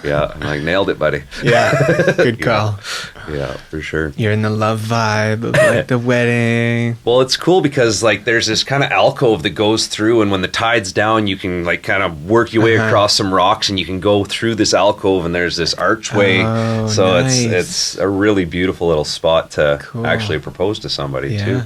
I'm like, nailed it, buddy. Yeah. Good call. Yeah, for sure. You're in the love vibe of like the wedding. Well, it's cool because like there's this kind of alcove that goes through, and when the tide's down, you can like kind of work your way across some rocks, and you can go through this alcove, and there's this archway. So nice. it's a really beautiful little spot to actually propose to somebody too.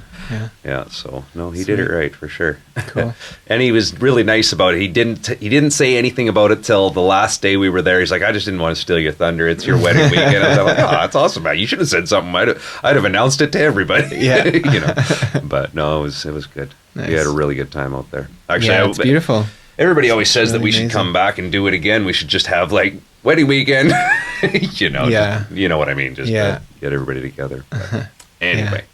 Yeah. So no, he did it right for sure. Cool. And he was really nice about it. He didn't say anything about it till the last day we were there. He's like, I just didn't want to steal your thunder. It's your wedding weekend. I was like, oh, that's awesome, man. You should have said something. I'd have announced it to everybody. Yeah. But no, it was good. Nice. We had a really good time out there. Actually, it's beautiful. Everybody always says really that we should come back and do it again. We should just have like wedding weekend. You know what I mean? Just to get everybody together. But anyway.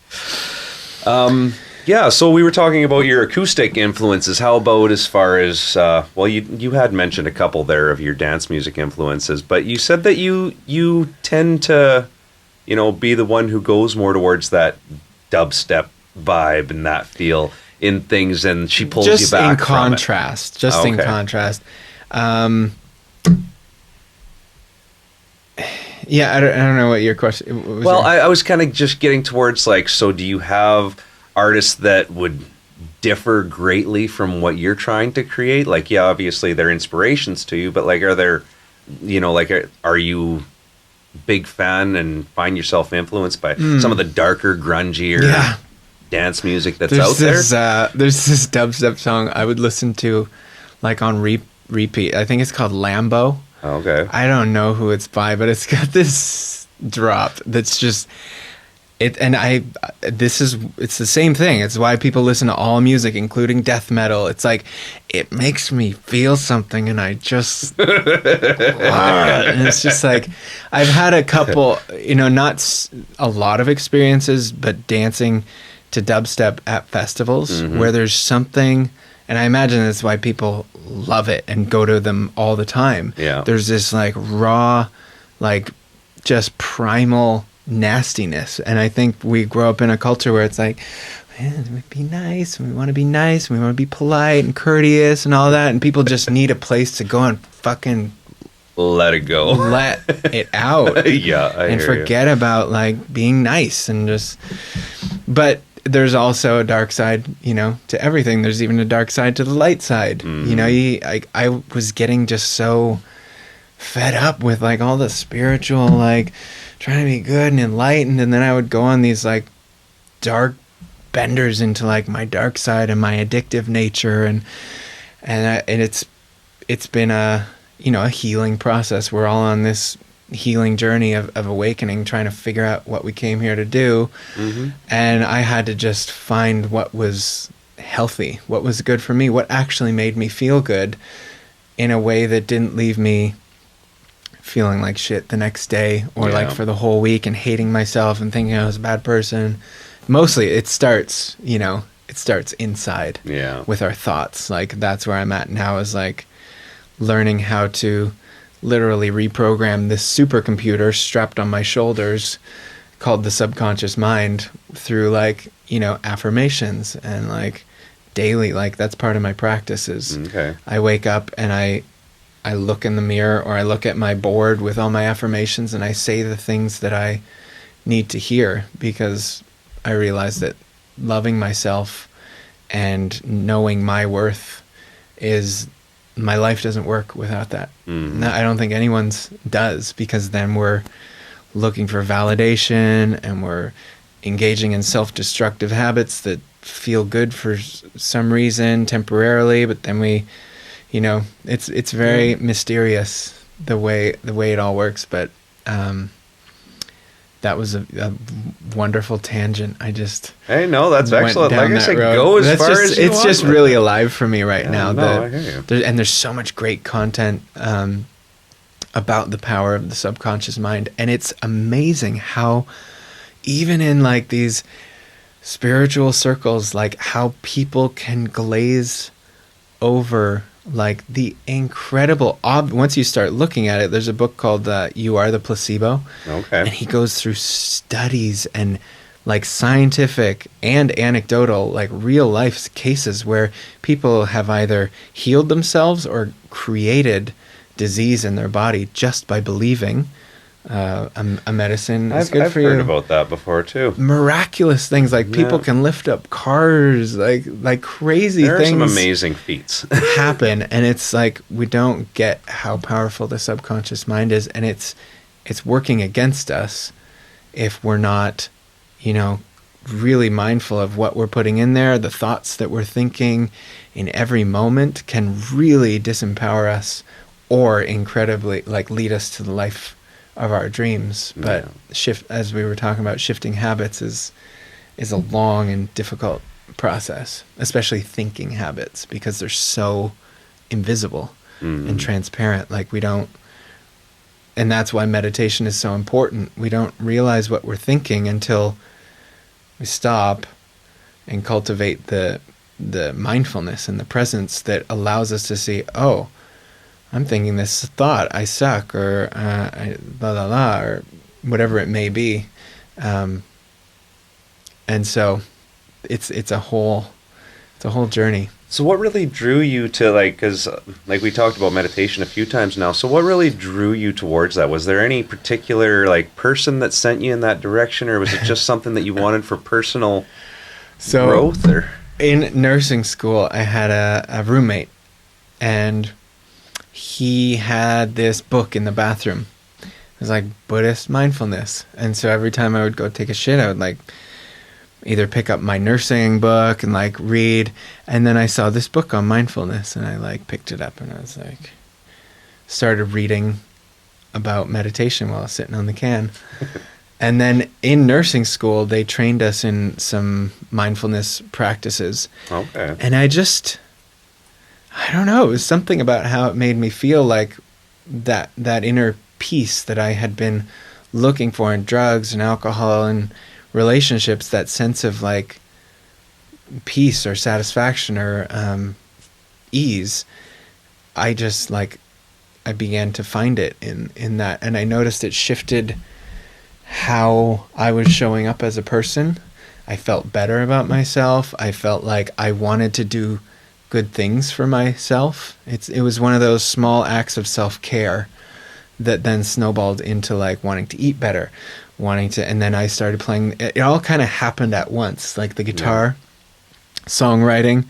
So we were talking about your acoustic influences. How about as far as, you had mentioned a couple there of your dance music influences, but you said that you tend to, be the one who goes more towards that dubstep vibe and that feel in things, and she pulls you back in contrast. In contrast. I don't know what your question was. Well, I was kind of just getting towards like, so do you have artists that would differ greatly from what you're trying to create? Like, obviously they're inspirations to you, but like, are there, are you big fan and find yourself influenced by some of the darker, grungier dance music that's out there? There's this dubstep song I would listen to like on repeat. I think it's called Lambo. Okay. I don't know who it's by, but it's got this drop that's just it's the same thing. It's why people listen to all music, including death metal. It's like it makes me feel something, and I just and it's just like I've had a couple, not a lot of experiences, but dancing to dubstep at festivals where there's something. And I imagine that's why people love it and go to them all the time. Yeah. There's this like raw, like just primal nastiness. And I think we grow up in a culture where it's like, man, we be nice. And we want to be nice. And we want to be polite and courteous and all that. And people just need a place to go and fucking let it go. Let it out. And forget about like being nice and just, but there's also a dark side, to everything. There's even a dark side to the light side. I was getting just so fed up with like all the spiritual, like trying to be good and enlightened, and then I would go on these like dark benders into like my dark side and my addictive nature, and it's been a healing process. We're all on this healing journey of awakening, trying to figure out what we came here to do. And I had to just find what was healthy, what was good for me, what actually made me feel good in a way that didn't leave me feeling like shit the next day or like for the whole week and hating myself and thinking I was a bad person. Mostly it starts inside with our thoughts. Like that's where I'm at now, is like learning how to literally reprogram this supercomputer strapped on my shoulders called the subconscious mind through like, affirmations and like daily, like that's part of my practices. I wake up and I look in the mirror or I look at my board with all my affirmations and I say the things that I need to hear, because I realize that loving myself and knowing my worth my life doesn't work without that. No, I don't think anyone's does, because then we're looking for validation and we're engaging in self-destructive habits that feel good for some reason temporarily, but then we, it's very mysterious the way it all works. But that was a wonderful tangent. I just Hey, no, that's excellent. Like I said, go as far as you want. It's just really alive for me right now. No, I hear you. And there's so much great content about the power of the subconscious mind, and it's amazing how even in like these spiritual circles, like how people can glaze over like the incredible once you start looking at it. There's a book called You Are the Placebo. Okay. And he goes through studies and like scientific and anecdotal, like real life cases where people have either healed themselves or created disease in their body just by believing a medicine is good for you. I've heard about that before too. Miraculous things, like people can lift up cars, like crazy things. There are some amazing feats happen, and it's like we don't get how powerful the subconscious mind is, and it's working against us if we're not, really mindful of what we're putting in there. The thoughts that we're thinking in every moment can really disempower us, or incredibly lead us to the life of our dreams. But as we were talking about, shifting habits is a long and difficult process, especially thinking habits, because they're so invisible and transparent. And that's why meditation is so important. We don't realize what we're thinking until we stop and cultivate the mindfulness and the presence that allows us to see, oh, I'm thinking this thought, I suck, or blah, blah, blah, or whatever it may be. And so it's a whole journey. So what really drew you to, because we talked about meditation a few times now, so what really drew you towards that? Was there any particular person that sent you in that direction, or was it just something that you wanted for personal growth? Or? In nursing school, I had a roommate, and he had this book in the bathroom. It was like Buddhist mindfulness. And so every time I would go take a shit, I would either pick up my nursing book and read. And then I saw this book on mindfulness, and I picked it up, and I was started reading about meditation while I was sitting on the can. And then in nursing school, they trained us in some mindfulness practices. Okay. And I don't know, it was something about how it made me feel like that inner peace that I had been looking for in drugs and alcohol and relationships, that sense of peace or satisfaction or ease. I just I began to find it in that, and I noticed it shifted how I was showing up as a person. I felt better about myself. I felt like I wanted to do good things for myself. It was one of those small acts of self-care that then snowballed into wanting to eat better, and then I started playing. It all kind of happened at once, the guitar, songwriting,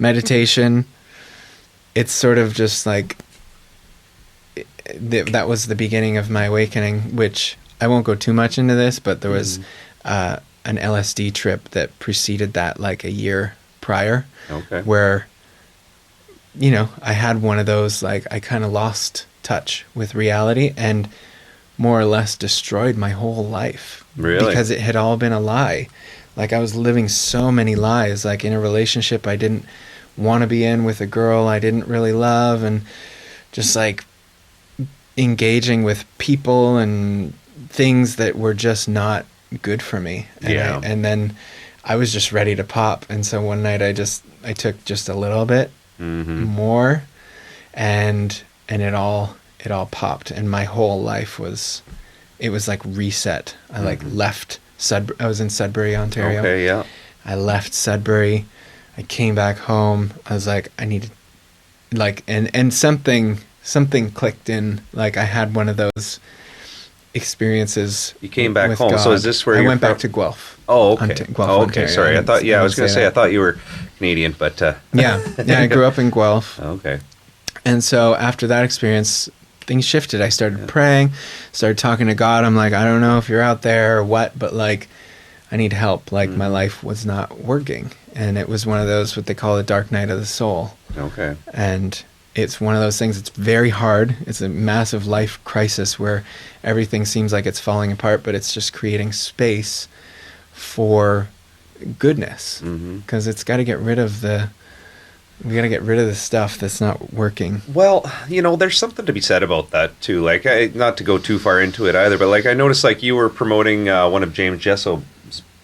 meditation. It's sort of just that was the beginning of my awakening, which I won't go too much into this, but there was an LSD trip that preceded that a year prior, where I had one of those, I kind of lost touch with reality and more or less destroyed my whole life. Really? Because it had all been a lie. I was living so many lies, in a relationship I didn't want to be in with a girl I didn't really love, and just engaging with people and things that were just not good for me. And and then I was just ready to pop. And so one night I took just a little bit more, and it all popped, and my whole life was reset. I left Sudbury. I was in Sudbury, Ontario. Okay, yeah. I left Sudbury. I came back home. I was I needed and something clicked in. I had one of those experiences. You came back home. God. So is this where I you're went back to Guelph? Oh, okay. Guelph, okay. Ontario. Sorry. I thought. Yeah, I was going to say. I thought you were Canadian, but. Yeah. I grew up in Guelph. Okay. And so after that experience, things shifted. I started praying, started talking to God. I'm I don't know if you're out there or what, but I need help. My life was not working, and it was one of those what they call the dark night of the soul. Okay. And it's one of those things. It's very hard. It's a massive life crisis where everything seems like it's falling apart, but it's just creating space for goodness, because it's got to get rid of the stuff that's not working. Well, there's something to be said about that too. Like, not to go too far into it either, but like I noticed, like you were promoting one of James Jesso's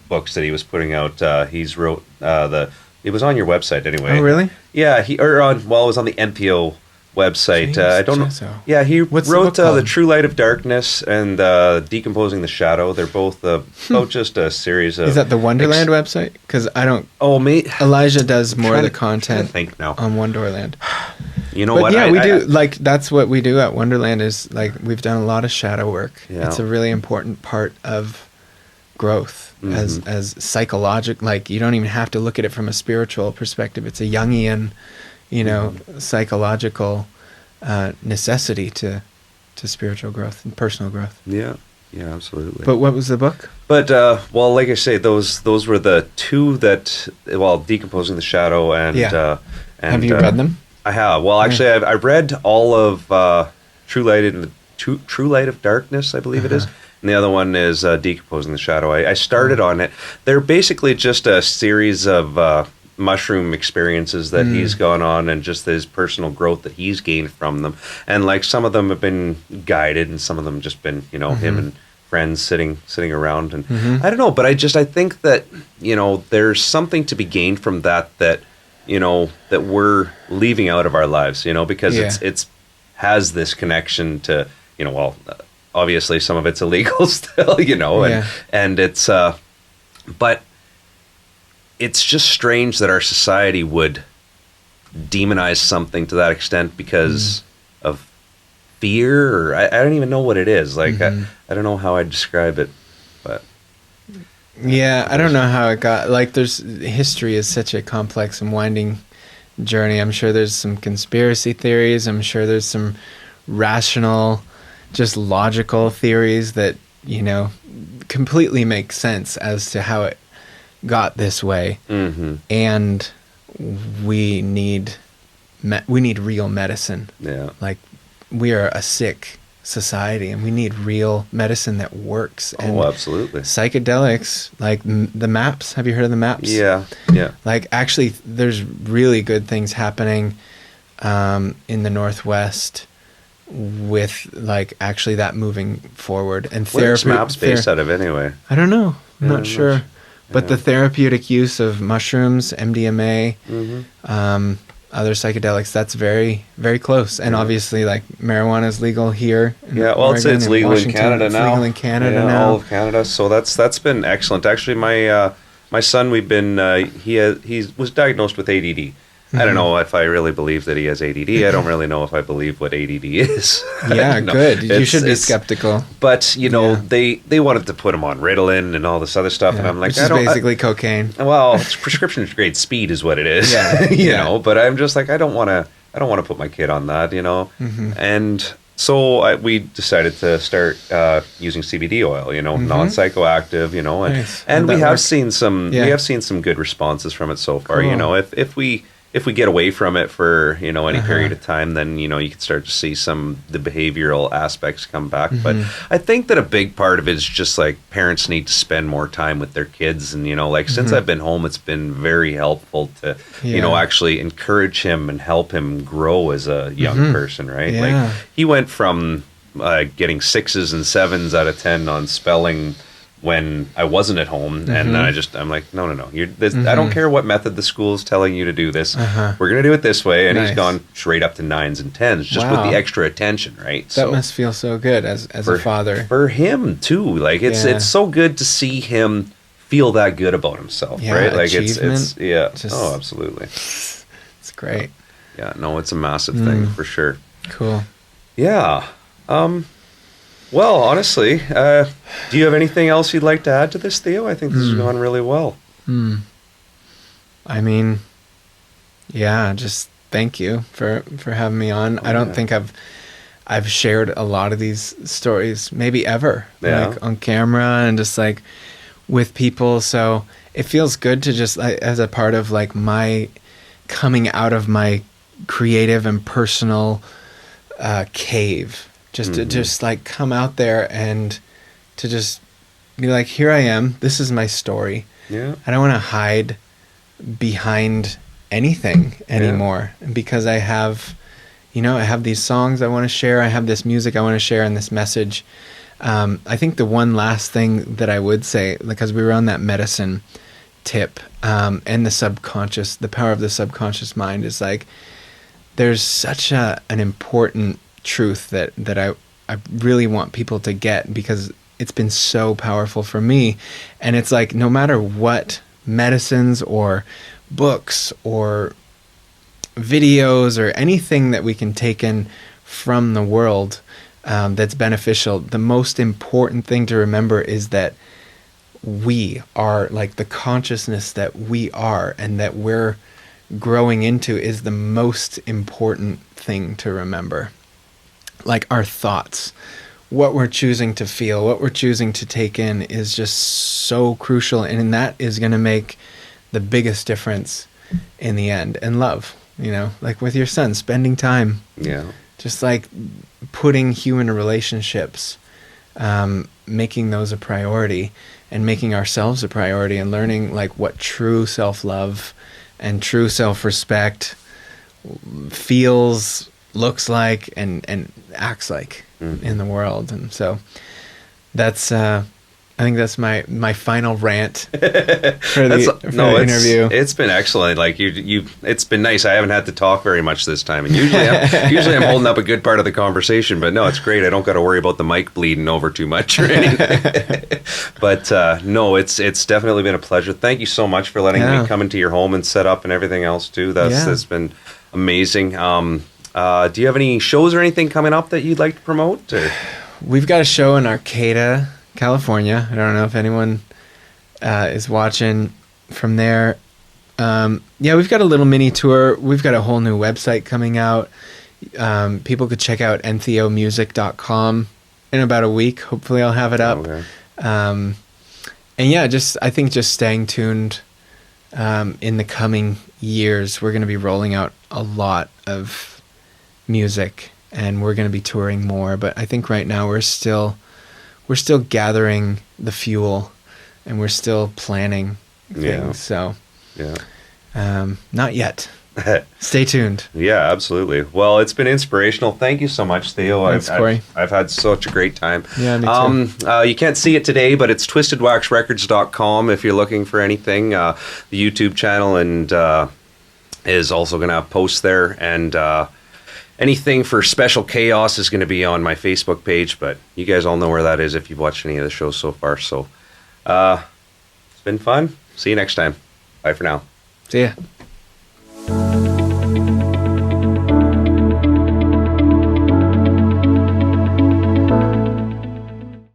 books that he was putting out. He's wrote it was on your website anyway. Oh, really? Yeah, it was on the Entheo website. I don't know. Jesso. Yeah, he What's wrote the True Light of Darkness and Decomposing the Shadow. They're both about just a series of... Is that the Wonderland website? Because I don't... Oh, me... Elijah does more of the content think now. on Wonderland. You know but what? Yeah, we do. Like, that's what we do at Wonderland is, like, we've done a lot of shadow work. Yeah. It's a really important part of growth as psychological. Like, you don't even have to look at it from a spiritual perspective. It's a Jungian... psychological necessity to spiritual growth and personal growth. Yeah, absolutely. But what was the book? But, like I say, those were the two that, Decomposing the Shadow and... Yeah. And have you read them? I have. Well, actually, I read all of True Light of Darkness, I believe it is. And the other one is Decomposing the Shadow. I started on it. They're basically just a series of... mushroom experiences that he's gone on and just his personal growth that he's gained from them, and like some of them have been guided and some of them just been him and friends sitting around, and I don't know, but I think that there's something to be gained from that that we're leaving out of our lives, because it's has this connection to obviously some of it's illegal still, and it's but it's just strange that our society would demonize something to that extent because of fear, or I don't even know what it is. Like, I don't know how I'd describe it, but... Yeah, I don't know how it got... Like, history is such a complex and winding journey. I'm sure there's some conspiracy theories. I'm sure there's some rational, just logical theories that, completely make sense as to how it got this way, and we need real medicine. Yeah, like we are a sick society, and we need real medicine that works. And absolutely. Psychedelics, like the MAPS. Have you heard of the MAPS? Yeah. Like, actually, there's really good things happening in the Northwest with like actually that moving forward. And where's MAPS based out of anyway? I don't know. I'm not sure. But the therapeutic use of mushrooms, MDMA, other psychedelics, that's very, very close. And obviously, like, marijuana is legal here. It's legal in Canada now. It's legal in Canada now. All of Canada. So that's been excellent. Actually, my son, we've been he was diagnosed with ADD. I don't know if I really believe that he has ADD. I don't really know if I believe what ADD is. Yeah, good. You should be skeptical. But, they wanted to put him on Ritalin and all this other stuff. And I'm like, which is basically cocaine. Well, it's prescription grade speed is what it is. Yeah. But I'm just like, I don't want to put my kid on that, And so we decided to start using CBD oil, non-psychoactive, and Nice. and we have work? seen some good responses from it so far. Cool. If we get away from it for any period of time, then you can start to see the behavioral aspects come back. But I think that a big part of it is just like parents need to spend more time with their kids, and since I've been home, it's been very helpful to actually encourage him and help him grow as a young person, right? Yeah. Like, he went from getting 6s and 7s out of 10 on spelling when I wasn't at home, and then I'm like, no, I don't care what method the school's telling you to do this. We're gonna do it this way, and he's gone straight up to 9s and 10s just with the extra attention, right? That must feel so good as a father for him too. Like, it's so good to see him feel that good about himself, right? Like, it's absolutely, it's great. Yeah, no, it's a massive thing for sure. Cool. Yeah. Well, honestly, do you have anything else you'd like to add to this, Theo? I think this has gone really well. I mean, just thank you for having me on. I don't think I've shared a lot of these stories, maybe ever, like on camera and just like with people. So it feels good to just, like, as a part of like my coming out of my creative and personal cave, just to just like come out there and to just be like, here I am, this is my story. Yeah. I don't want to hide behind anything anymore, because I have, I have these songs I want to share, I have this music I want to share, and this message. I think the one last thing that I would say, because we were on that medicine tip, and the power of the subconscious mind, is like, there's such an important truth that I really want people to get, because it's been so powerful for me. And it's like, no matter what medicines or books or videos or anything that we can take in from the world that's beneficial, the most important thing to remember is that we are, like, the consciousness that we are and that we're growing into is the most important thing to remember. Like, our thoughts, what we're choosing to feel, what we're choosing to take in is just so crucial, and that is going to make the biggest difference in the end. And love, like with your son, spending time, just like putting human relationships, making those a priority, and making ourselves a priority, and learning like what true self-love and true self-respect feels, looks like, and acts like in the world. And so that's I think that's my final rant for the interview. It's been excellent. Like it's been nice. I haven't had to talk very much this time, and usually I'm holding up a good part of the conversation. But no, it's great. I don't got to worry about the mic bleeding over too much or anything. But no, it's definitely been a pleasure. Thank you so much for letting me come into your home and set up and everything else too. That's been amazing. Do you have any shows or anything coming up that you'd like to promote? Or? We've got a show in Arcata, California. I don't know if anyone is watching from there. We've got a little mini tour. We've got a whole new website coming out. People could check out entheomusic.com in about a week. Hopefully I'll have it up. Okay. I think just staying tuned. In the coming years, we're going to be rolling out a lot of music, and we're going to be touring more. But I think right now we're still gathering the fuel, and we're still planning things. So, not yet. Stay tuned. Yeah, absolutely. Well, it's been inspirational. Thank you so much, Theo. Thanks, Corey. I've had such a great time. Yeah, me too. You can't see it today, but it's twistedwaxrecords.com if you're looking for anything. The YouTube channel and is also going to post there, and anything for Special Chaos is going to be on my Facebook page, but you guys all know where that is if you've watched any of the shows so far. So it's been fun. See you next time. Bye for now. See ya.